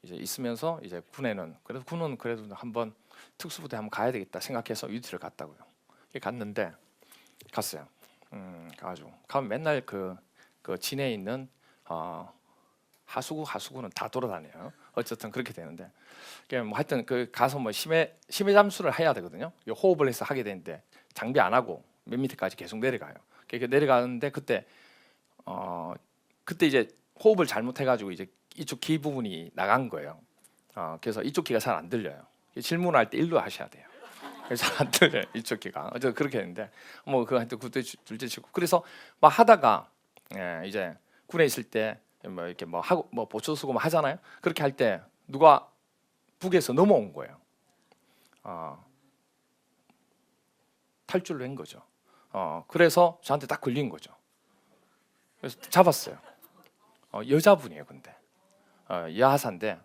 있으면서 이제 군에는 군은 그래도 한번 특수부대 한번 가야 되겠다 생각해서 UT를 갔다고요. 갔어요. 가가지고 가면 맨날 그 진해에 있는 하수구는 다 돌아다녀요. 어쨌든 그렇게 되는데 뭐 하여튼 가서 뭐 심해 잠수를 해야 되거든요. 호흡을 해서 하게 되는데 장비 안 하고 몇 미터까지 계속 내려가요. 그렇게 내려가는데 그때 이제 호흡을 잘못해가지고 이제 이쪽 귀 부분이 나간 거예요. 그래서 이쪽 귀가 잘 안 들려요. 질문할 때 일로 하셔야 돼요. 잘 안 들려요. 이쪽 귀가. 어쨌든 그렇게 했는데 뭐 그한테 그때 둘째 치고 그래서 막 하다가 이제 군에 있을 때 뭐 이렇게 뭐 하고 뭐 보초 쓰고 뭐 하잖아요. 그렇게 할 때 누가 북에서 넘어온 거예요. 탈출을 한 거죠. 그래서 저한테 딱 걸린 거죠. 그래서 잡았어요. 여자분이에요, 근데 여하사인데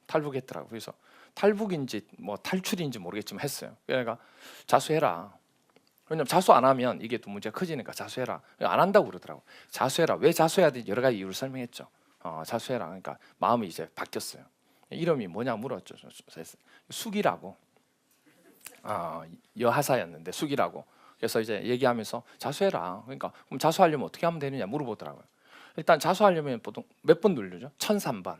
탈북했더라고요. 그래서 탈북인지 뭐 탈출인지 모르겠지만 했어요. 그러니까 자수해라. 왜냐면 자수 안 하면 이게 또 문제가 커지니까 자수해라. 안 한다고 그러더라고. 자수해라. 왜 자수해야 되는지 여러 가지 이유를 설명했죠. 자수해라. 그러니까 마음이 이제 바뀌었어요. 이름이 뭐냐 물었죠. 숙이라고. 여하사였는데 숙이라고. 그래서 이제 얘기하면서 자수해라. 그러니까 그럼 자수하려면 어떻게 하면 되느냐 물어보더라고요. 일단 자수하려면 보통 몇 번 누르죠? 1003번.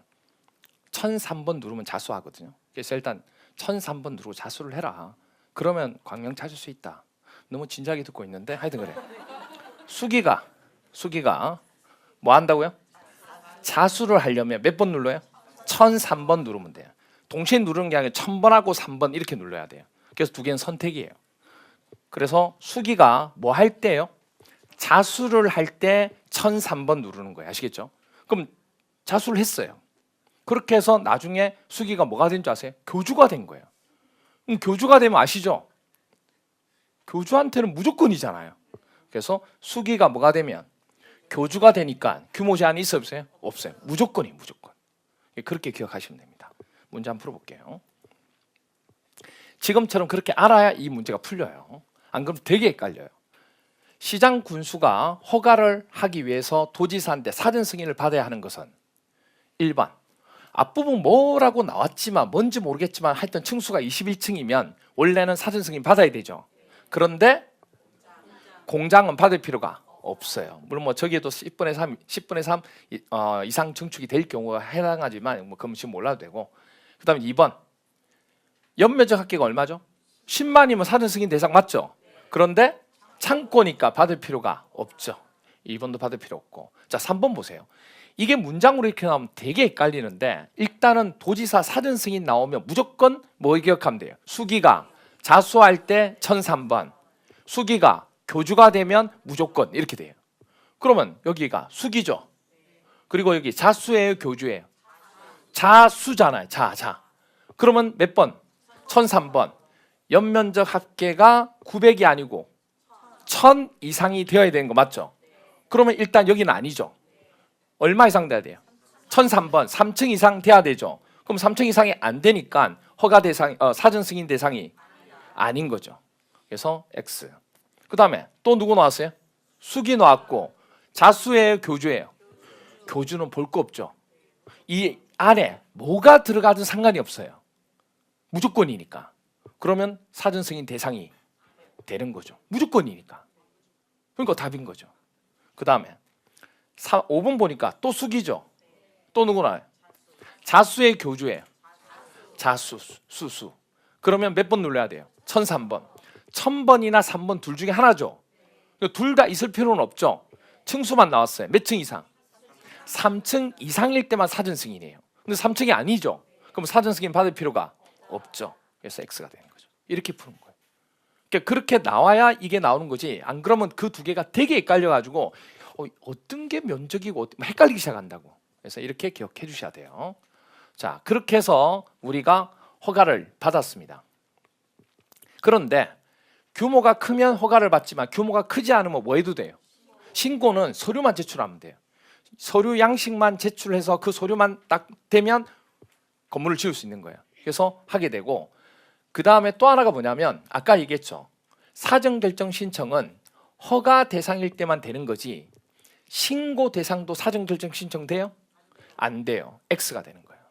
1003번 누르면 자수하거든요. 그래서 일단 1003번 누르고 자수를 해라. 그러면 광명 찾을 수 있다. 너무 진지하게 듣고 있는데 하여튼 그래. 수기가 뭐 한다고요? 자수를 하려면 몇 번 눌러요? 1003번 누르면 돼요. 동시에 누르는 게 아니라 1000번하고 3번 이렇게 눌러야 돼요. 그래서 두 개는 선택이에요. 그래서 수기가 뭐 할 때요? 자수를 할 때 1003번 누르는 거예요. 아시겠죠? 그럼 자수를 했어요. 그렇게 해서 나중에 수기가 뭐가 된 줄 아세요? 교주가 된 거예요. 그럼 교주가 되면 아시죠? 교주한테는 무조건이잖아요. 그래서 수기가 뭐가 되면 교주가 되니까 규모 제한이 있어요? 없어요? 없어요. 무조건이 무조건. 그렇게 기억하시면 됩니다. 문제 한번 풀어볼게요. 지금처럼 그렇게 알아야 이 문제가 풀려요. 안 그러면 되게 헷갈려요. 시장 군수가 허가를 하기 위해서 도지사한테 사전 승인을 받아야 하는 것은 1번 앞부분 뭐라고 나왔지만 뭔지 모르겠지만 하여튼 층수가 21층이면 원래는 사전 승인 받아야 되죠. 그런데 공장은 받을 필요가 없어요. 물론 뭐 저기에도 10분의 3 이상 증축이 될 경우가 해당하지만 뭐 그건 지금 몰라도 되고. 그다음에 2번 연면적 합계가 얼마죠? 10만이면 사전 승인 대상 맞죠? 그런데 창고니까 받을 필요가 없죠. 2번도 받을 필요 없고. 자, 3번 보세요. 이게 문장으로 이렇게 나오면 되게 헷갈리는데 일단은 도지사 사전 승인 나오면 무조건 뭐 기억하면 돼요? 수기가 자수할 때 1003번, 수기가 교주가 되면 무조건 이렇게 돼요. 그러면 여기가 수기죠. 그리고 여기 자수예요, 교주예요? 자수잖아요. 자. 그러면 몇 번? 1003번. 연면적 합계가 900이 아니고 1000 이상이 되어야 되는 거 맞죠? 그러면 일단 여기는 아니죠. 얼마 이상 돼야 돼요? 1003번. 3층 이상 돼야 되죠. 그럼 3층 이상이 안 되니까 허가 대상, 사전 승인 대상이 아닌 거죠. 그래서 X. 그 다음에 또 누구 나왔어요? 수기 나왔고 자수예요, 교주예요? 교주는 볼 거 없죠. 이 안에 뭐가 들어가든 상관이 없어요. 무조건이니까. 그러면 사전 승인 대상이 되는 거죠. 무조건이니까. 그러니까 답인 거죠. 그 다음에 5번 보니까 또 수기죠. 또 누구 나와요? 자수의 교주예요. 자수, 수수. 그러면 몇 번 눌러야 돼요? 1003번. 1000번이나 3번 둘 중에 하나죠. 둘 다 있을 필요는 없죠. 층수만 나왔어요. 몇 층 이상? 3층 이상일 때만 사전 승인이에요. 근데 3층이 아니죠. 그럼 사전 승인 받을 필요가 없죠. 그래서 X가 되는 거죠. 이렇게 푸는 거예요. 그러니까 그렇게 나와야 이게 나오는 거지. 안 그러면 그 두 개가 되게 헷갈려가지고 어떤 게 면적이고 헷갈리기 시작한다고. 그래서 이렇게 기억해 주셔야 돼요. 자, 그렇게 해서 우리가 허가를 받았습니다. 그런데 규모가 크면 허가를 받지만 규모가 크지 않으면 뭐 해도 돼요? 신고는 서류만 제출하면 돼요. 서류 양식만 제출해서 그 서류만 딱 되면 건물을 지을 수 있는 거예요. 그래서 하게 되고, 그 다음에 또 하나가 뭐냐면 아까 얘기했죠. 사전결정 신청은 허가 대상일 때만 되는 거지 신고 대상도 사전결정 신청돼요? 안 돼요. X가 되는 거예요.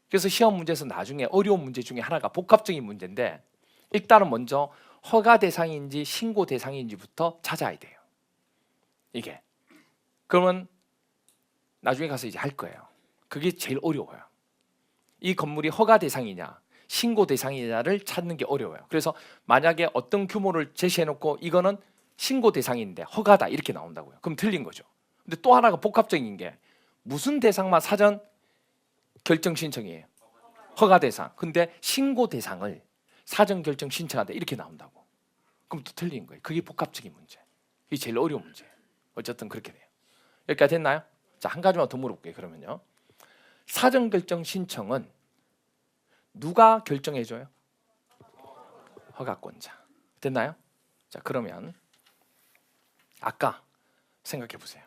그래서 시험 문제에서 나중에 어려운 문제 중에 하나가 복합적인 문제인데 일단은 먼저 허가 대상인지 신고 대상인지부터 찾아야 돼요. 이게. 그러면 나중에 가서 이제 할 거예요. 그게 제일 어려워요. 이 건물이 허가 대상이냐 신고 대상이냐를 찾는 게 어려워요. 그래서 만약에 어떤 규모를 제시해놓고 이거는 신고 대상인데 허가다 이렇게 나온다고요. 그럼 틀린 거죠. 근데 또 하나가 복합적인 게 무슨 대상만 사전 결정 신청이에요? 허가 대상. 근데 신고 대상을 사전 결정 신청한다 이렇게 나온다고. 그럼 또 틀린 거예요. 그게 복합적인 문제. 이게 제일 어려운 문제예요. 어쨌든 그렇게 돼요. 여기까지 됐나요? 자, 한 가지만 더 물어볼게요. 그러면요. 사전 결정 신청은 누가 결정해줘요? 허가권자. 됐나요? 자, 그러면 아까 생각해 보세요.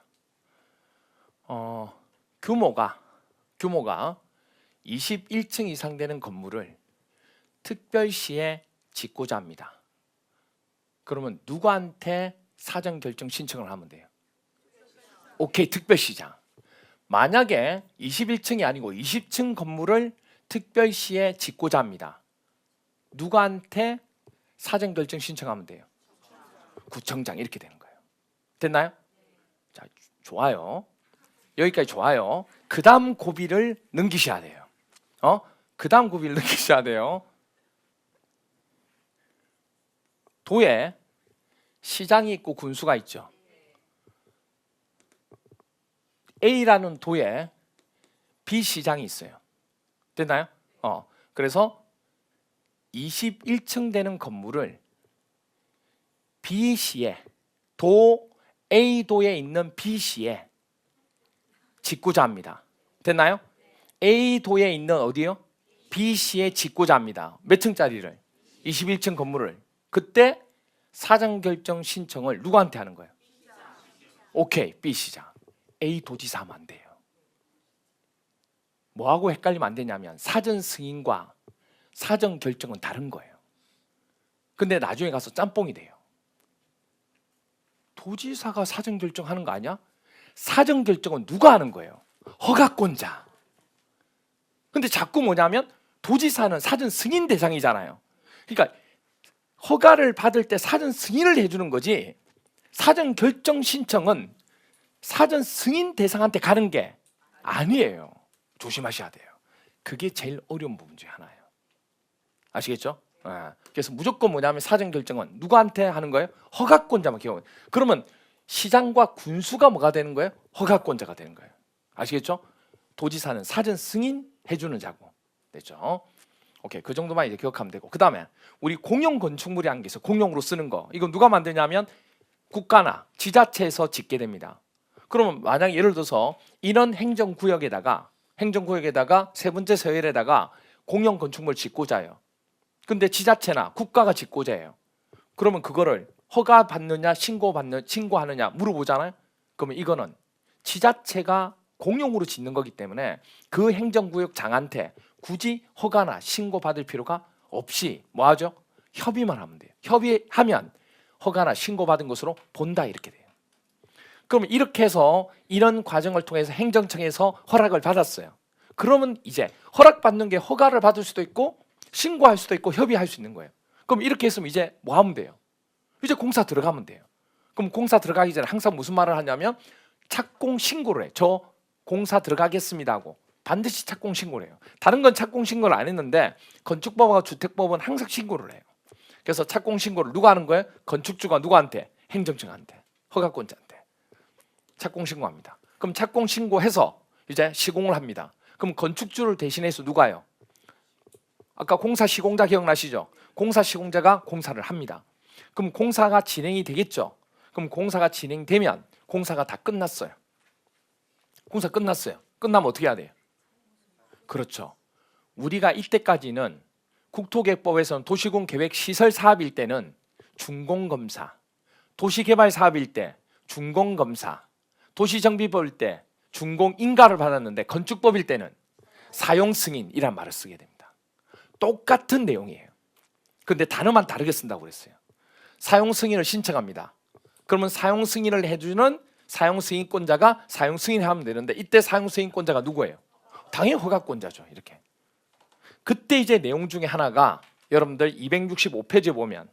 규모가 21층 이상 되는 건물을 특별시에 짓고자 합니다. 그러면 누구한테 사전 결정 신청을 하면 돼요? 오케이, 특별시장. 만약에 21층이 아니고 20층 건물을 특별시에 짓고자 합니다. 누구한테 사전 결정 신청하면 돼요? 구청장. 이렇게 되는 거예요. 됐나요? 자, 좋아요. 여기까지 좋아요. 그 다음 고비를 넘기셔야 돼요. 그 다음 고비를 넘기셔야 돼요. 도에 시장이 있고 군수가 있죠. A라는 도에 B시장이 있어요. 됐나요? 그래서 21층 되는 건물을 B시에, A도에 있는 B시에 짓고자 합니다. 됐나요? A도에 있는 어디요? B시에 짓고자 합니다. 몇 층짜리를? 21층 건물을. 그때 사전결정 신청을 누구한테 하는 거예요? 오케이, B시장. A도지사 하면 안 돼요. 뭐하고 헷갈리면 안 되냐면 사전 승인과 사전 결정은 다른 거예요. 근데 나중에 가서 짬뽕이 돼요. 도지사가 사전 결정하는 거 아니야? 사전 결정은 누가 하는 거예요? 허가권자. 근데 자꾸 뭐냐면 도지사는 사전 승인 대상이잖아요. 그러니까 허가를 받을 때 사전 승인을 해주는 거지, 사전 결정 신청은 사전 승인 대상한테 가는 게 아니에요. 조심하셔야 돼요. 그게 제일 어려운 부분 중에 하나예요. 아시겠죠? 그래서 무조건 뭐냐면 사전 결정은 누구한테 하는 거예요? 허가권자만 기억. 그러면 시장과 군수가 뭐가 되는 거예요? 허가권자가 되는 거예요. 아시겠죠? 도지사는 사전 승인 해주는 자고. 됐죠? 오케이, 그 정도만 이제 기억하면 되고, 그 다음에 우리 공용 건축물이라는 게 있어. 공용으로 쓰는 거. 이건 누가 만드냐면 국가나 지자체에서 짓게 됩니다. 그러면 만약 예를 들어서 이런 행정구역에다가 세 번째 서열에다가 공용 건축물 짓고자 해요. 근데 지자체나 국가가 짓고자 해요. 그러면 그거를 허가 받느냐 신고하느냐 물어보잖아요. 그러면 이거는 지자체가 공용으로 짓는 거기 때문에 그 행정구역 장한테 굳이 허가나 신고받을 필요가 없이 뭐 하죠? 협의만 하면 돼요. 협의하면 허가나 신고받은 것으로 본다, 이렇게 돼요. 그러면 이렇게 해서 이런 과정을 통해서 행정청에서 허락을 받았어요. 그러면 이제 허락받는 게 허가를 받을 수도 있고 신고할 수도 있고 협의할 수 있는 거예요. 그럼 이렇게 했으면 이제 뭐 하면 돼요? 이제 공사 들어가면 돼요. 그럼 공사 들어가기 전에 항상 무슨 말을 하냐면 착공 신고를 해. 저 공사 들어가겠습니다 하고 반드시 착공 신고를 해요. 다른 건 착공 신고를 안 했는데 건축법과 주택법은 항상 신고를 해요. 그래서 착공 신고를 누가 하는 거예요? 건축주가 누구한테? 행정청한테, 허가권자한테 착공 신고합니다. 그럼 착공 신고해서 이제 시공을 합니다. 그럼 건축주를 대신해서 누가요? 아까 공사 시공자 기억나시죠? 공사 시공자가 공사를 합니다. 그럼 공사가 진행이 되겠죠? 그럼 공사가 진행되면 공사가 다 끝났어요. 공사 끝났어요. 끝나면 어떻게 해야 돼요? 그렇죠. 우리가 이때까지는 국토계획법에서는 도시공계획시설사업일 때는 준공검사, 도시개발사업일 때 준공검사, 도시정비법일 때 준공인가를 받았는데 건축법일 때는 사용승인이란 말을 쓰게 됩니다. 똑같은 내용이에요. 근데 단어만 다르게 쓴다고 그랬어요. 사용승인을 신청합니다. 그러면 사용승인을 해주는 사용승인권자가 사용승인하면 되는데 이때 사용승인권자가 누구예요? 당연히 허가권자죠. 이렇게. 그때 이제 내용 중에 하나가 여러분들 265페이지에 보면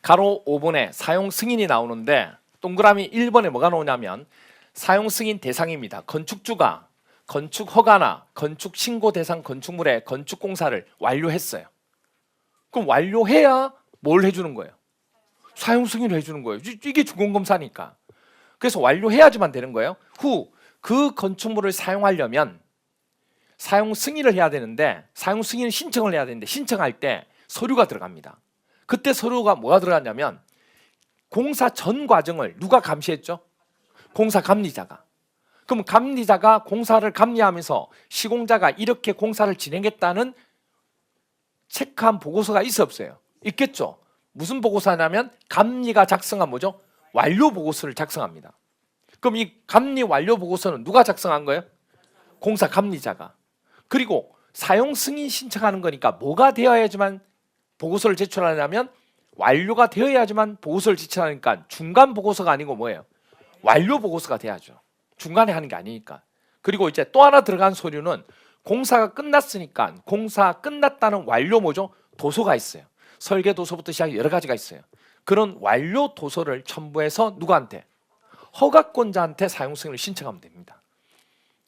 가로 5번에 사용승인이 나오는데 동그라미 1번에 뭐가 나오냐면 사용승인 대상입니다. 건축주가 건축허가나 건축신고 대상 건축물의 건축공사를 완료했어요. 그럼 완료해야 뭘 해주는 거예요? 사용승인을 해주는 거예요. 이게 준공검사니까. 그래서 완료해야지만 되는 거예요. 후 그 건축물을 사용하려면 사용승인을 해야 되는데 사용승인 신청을 해야 되는데 신청할 때 서류가 들어갑니다. 그때 서류가 뭐가 들어갔냐면 공사 전 과정을 누가 감시했죠? 공사 감리자가. 그럼 감리자가 공사를 감리하면서 시공자가 이렇게 공사를 진행했다는 체크한 보고서가 있어 없어요? 있겠죠. 무슨 보고서냐면 감리가 작성한 뭐죠? 완료 보고서를 작성합니다. 그럼 이 감리 완료 보고서는 누가 작성한 거예요? 공사 감리자가. 그리고 사용 승인 신청하는 거니까 뭐가 되어야지만 보고서를 제출하냐면 완료가 되어야지만 보고서를 제출하니까 중간 보고서가 아니고 뭐예요? 완료 보고서가 돼야죠. 중간에 하는 게 아니니까. 그리고 이제 또 하나 들어간 서류는 공사가 끝났으니까 공사 끝났다는 완료 뭐죠? 도서가 있어요. 설계 도서부터 시작해 여러 가지가 있어요. 그런 완료 도서를 첨부해서 누구한테? 허가권자한테 사용 승인을 신청하면 됩니다.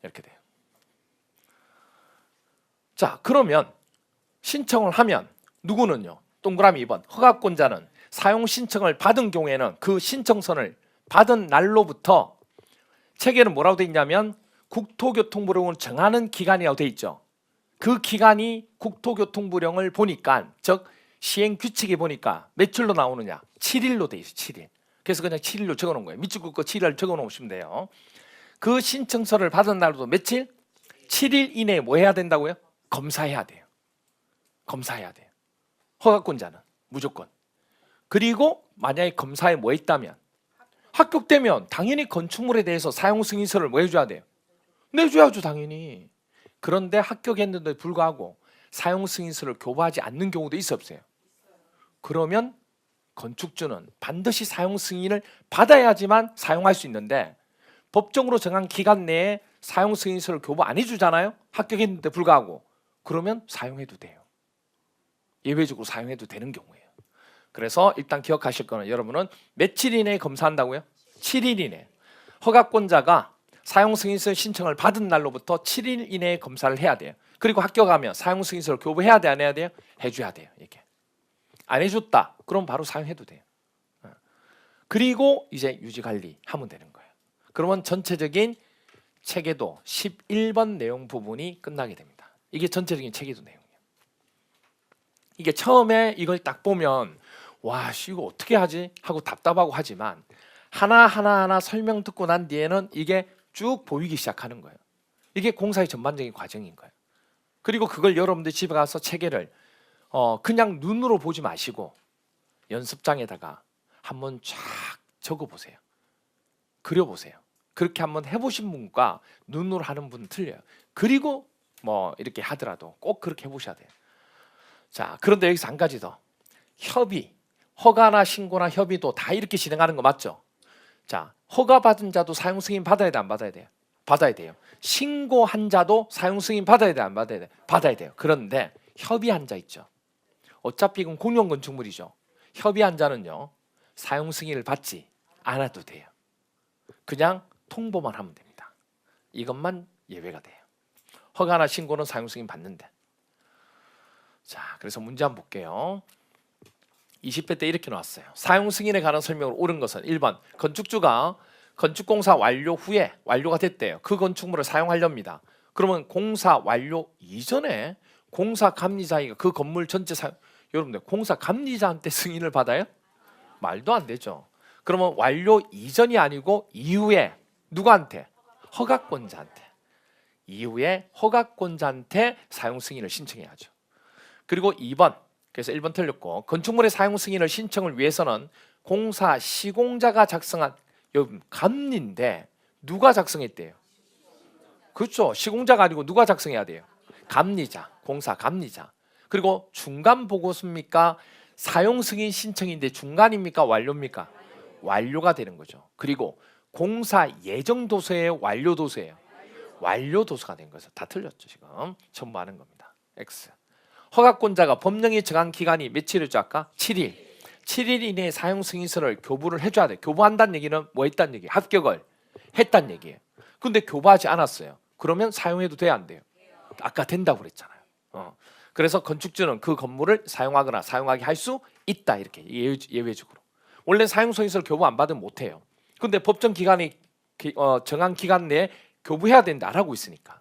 이렇게 돼요. 자, 그러면 신청을 하면 누구는요? 동그라미 2번 허가권자는 사용 신청을 받은 경우에는 그 신청서를 받은 날로부터 체계는 뭐라고 돼 있냐면 국토교통부령을 정하는 기간이라고 돼 있죠. 그 기간이 국토교통부령을 보니까 즉 시행규칙에 보니까 며칠로 나오느냐? 7일로 돼 있어요. 7일. 그래서 그냥 7일로 적어놓은 거예요. 밑줄 긋고 7일을 적어놓으시면 돼요. 그 신청서를 받은 날로도 며칠? 7일 이내에 뭐 해야 된다고요? 검사해야 돼요. 검사해야 돼요. 허가권자는 무조건. 그리고 만약에 검사에 뭐 있다면 합격되면 당연히 건축물에 대해서 사용 승인서를 뭐 해줘야 돼요? 내줘야죠 당연히. 그런데 합격했는데 불구하고 사용 승인서를 교부하지 않는 경우도 있어 없어요? 그러면 건축주는 반드시 사용 승인을 받아야지만 사용할 수 있는데 법정으로 정한 기간 내에 사용 승인서를 교부 안 해주잖아요? 합격했는데 불구하고. 그러면 사용해도 돼요. 예외적으로 사용해도 되는 경우예요. 그래서 일단 기억하실 거는 여러분은 며칠 이내에 검사한다고요? 7일 이내. 허가권자가 사용 승인서 신청을 받은 날로부터 7일 이내에 검사를 해야 돼요. 그리고 합격하면 사용 승인서를 교부해야 돼, 안 해야 돼요? 해줘야 돼요. 이게 안 해줬다. 그럼 바로 사용해도 돼요. 그리고 이제 유지관리 하면 되는 거예요. 그러면 전체적인 체계도 11번 내용 부분이 끝나게 됩니다. 이게 전체적인 체계도 내용이에요. 이게 처음에 이걸 딱 보면 와, 이거 어떻게 하지? 하고 답답하고 하지만 하나하나 설명 듣고 난 뒤에는 이게 쭉 보이기 시작하는 거예요. 이게 공사의 전반적인 과정인 거예요. 그리고 그걸 여러분들 집에 가서 체계를 그냥 눈으로 보지 마시고 연습장에다가 한번 쫙 적어보세요. 그려보세요. 그렇게 한번 해보신 분과 눈으로 하는 분은 틀려요. 그리고 뭐 이렇게 하더라도 꼭 그렇게 해보셔야 돼요. 자, 그런데 여기서 한 가지 더. 협의, 허가나 신고나 협의도 다 이렇게 진행하는 거 맞죠? 자, 허가 받은 자도 사용 승인 받아야 돼, 안 받아야 돼요? 받아야 돼요. 신고한 자도 사용 승인 받아야 돼, 안 받아야 돼? 받아야 돼요. 그런데 협의한 자 있죠. 어차피 이건 공용 건축물이죠. 협의한 자는요, 사용 승인을 받지 않아도 돼요. 그냥 통보만 하면 됩니다. 이것만 예외가 돼요. 허가나 신고는 사용 승인 받는데. 자, 그래서 문제 한번 볼게요. 20회 때 이렇게 나왔어요. 사용 승인에 관한 설명을 옳은 것은 1번 건축주가 건축공사 완료 후에 완료가 됐대요. 그 건축물을 사용하렵니다. 그러면 공사 완료 이전에 공사 감리자가 그 건물 전체 여러분들 공사 감리자한테 승인을 받아요? 말도 안 되죠. 그러면 완료 이전이 아니고 이후에 누구한테? 허가권자한테. 이후에 허가권자한테 사용 승인을 신청해야죠. 그리고 2번, 그래서 1번 틀렸고, 건축물의 사용 승인을 신청을 위해서는 공사 시공자가 작성한 감리인데 누가 작성했대요? 그렇죠. 시공자가 아니고 누가 작성해야 돼요? 감리자, 공사 감리자. 그리고 중간 보고서입니까? 사용 승인 신청인데 중간입니까? 완료입니까? 완료가 되는 거죠. 그리고 공사 예정 도서예요? 완료 도서예요? 완료 도서가 된 거죠. 다 틀렸죠. 지금 전부 하는 겁니다. X. 허가권자가 법령이 정한 기간이 며칠이죠? 아까 7일. 7일 이내에 사용 승인서를 교부를 해줘야 돼. 교부한다는 얘기는 뭐 했다는 얘기예요? 합격을 했다는 얘기예요. 근데 교부하지 않았어요. 그러면 사용해도 돼야 안 돼요? 아까 된다고 그랬잖아요. 그래서 건축주는 그 건물을 사용하거나 사용하게 할 수 있다. 이렇게 예외적으로. 원래 사용 승인서를 교부 안 받으면 못 해요. 근데 법정 기간이 정한 기간 내에 교부해야 된다 안 하고 있으니까.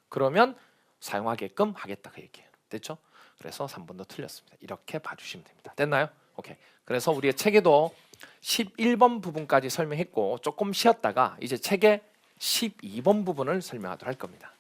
그러면 사용하게끔 하겠다 그 얘기예요. 됐죠? 그래서 3번도 틀렸습니다. 이렇게 봐주시면 됩니다. 됐나요? 오케이. 그래서 우리의 책에도 11번 부분까지 설명했고 조금 쉬었다가 이제 책의 12번 부분을 설명하도록 할 겁니다.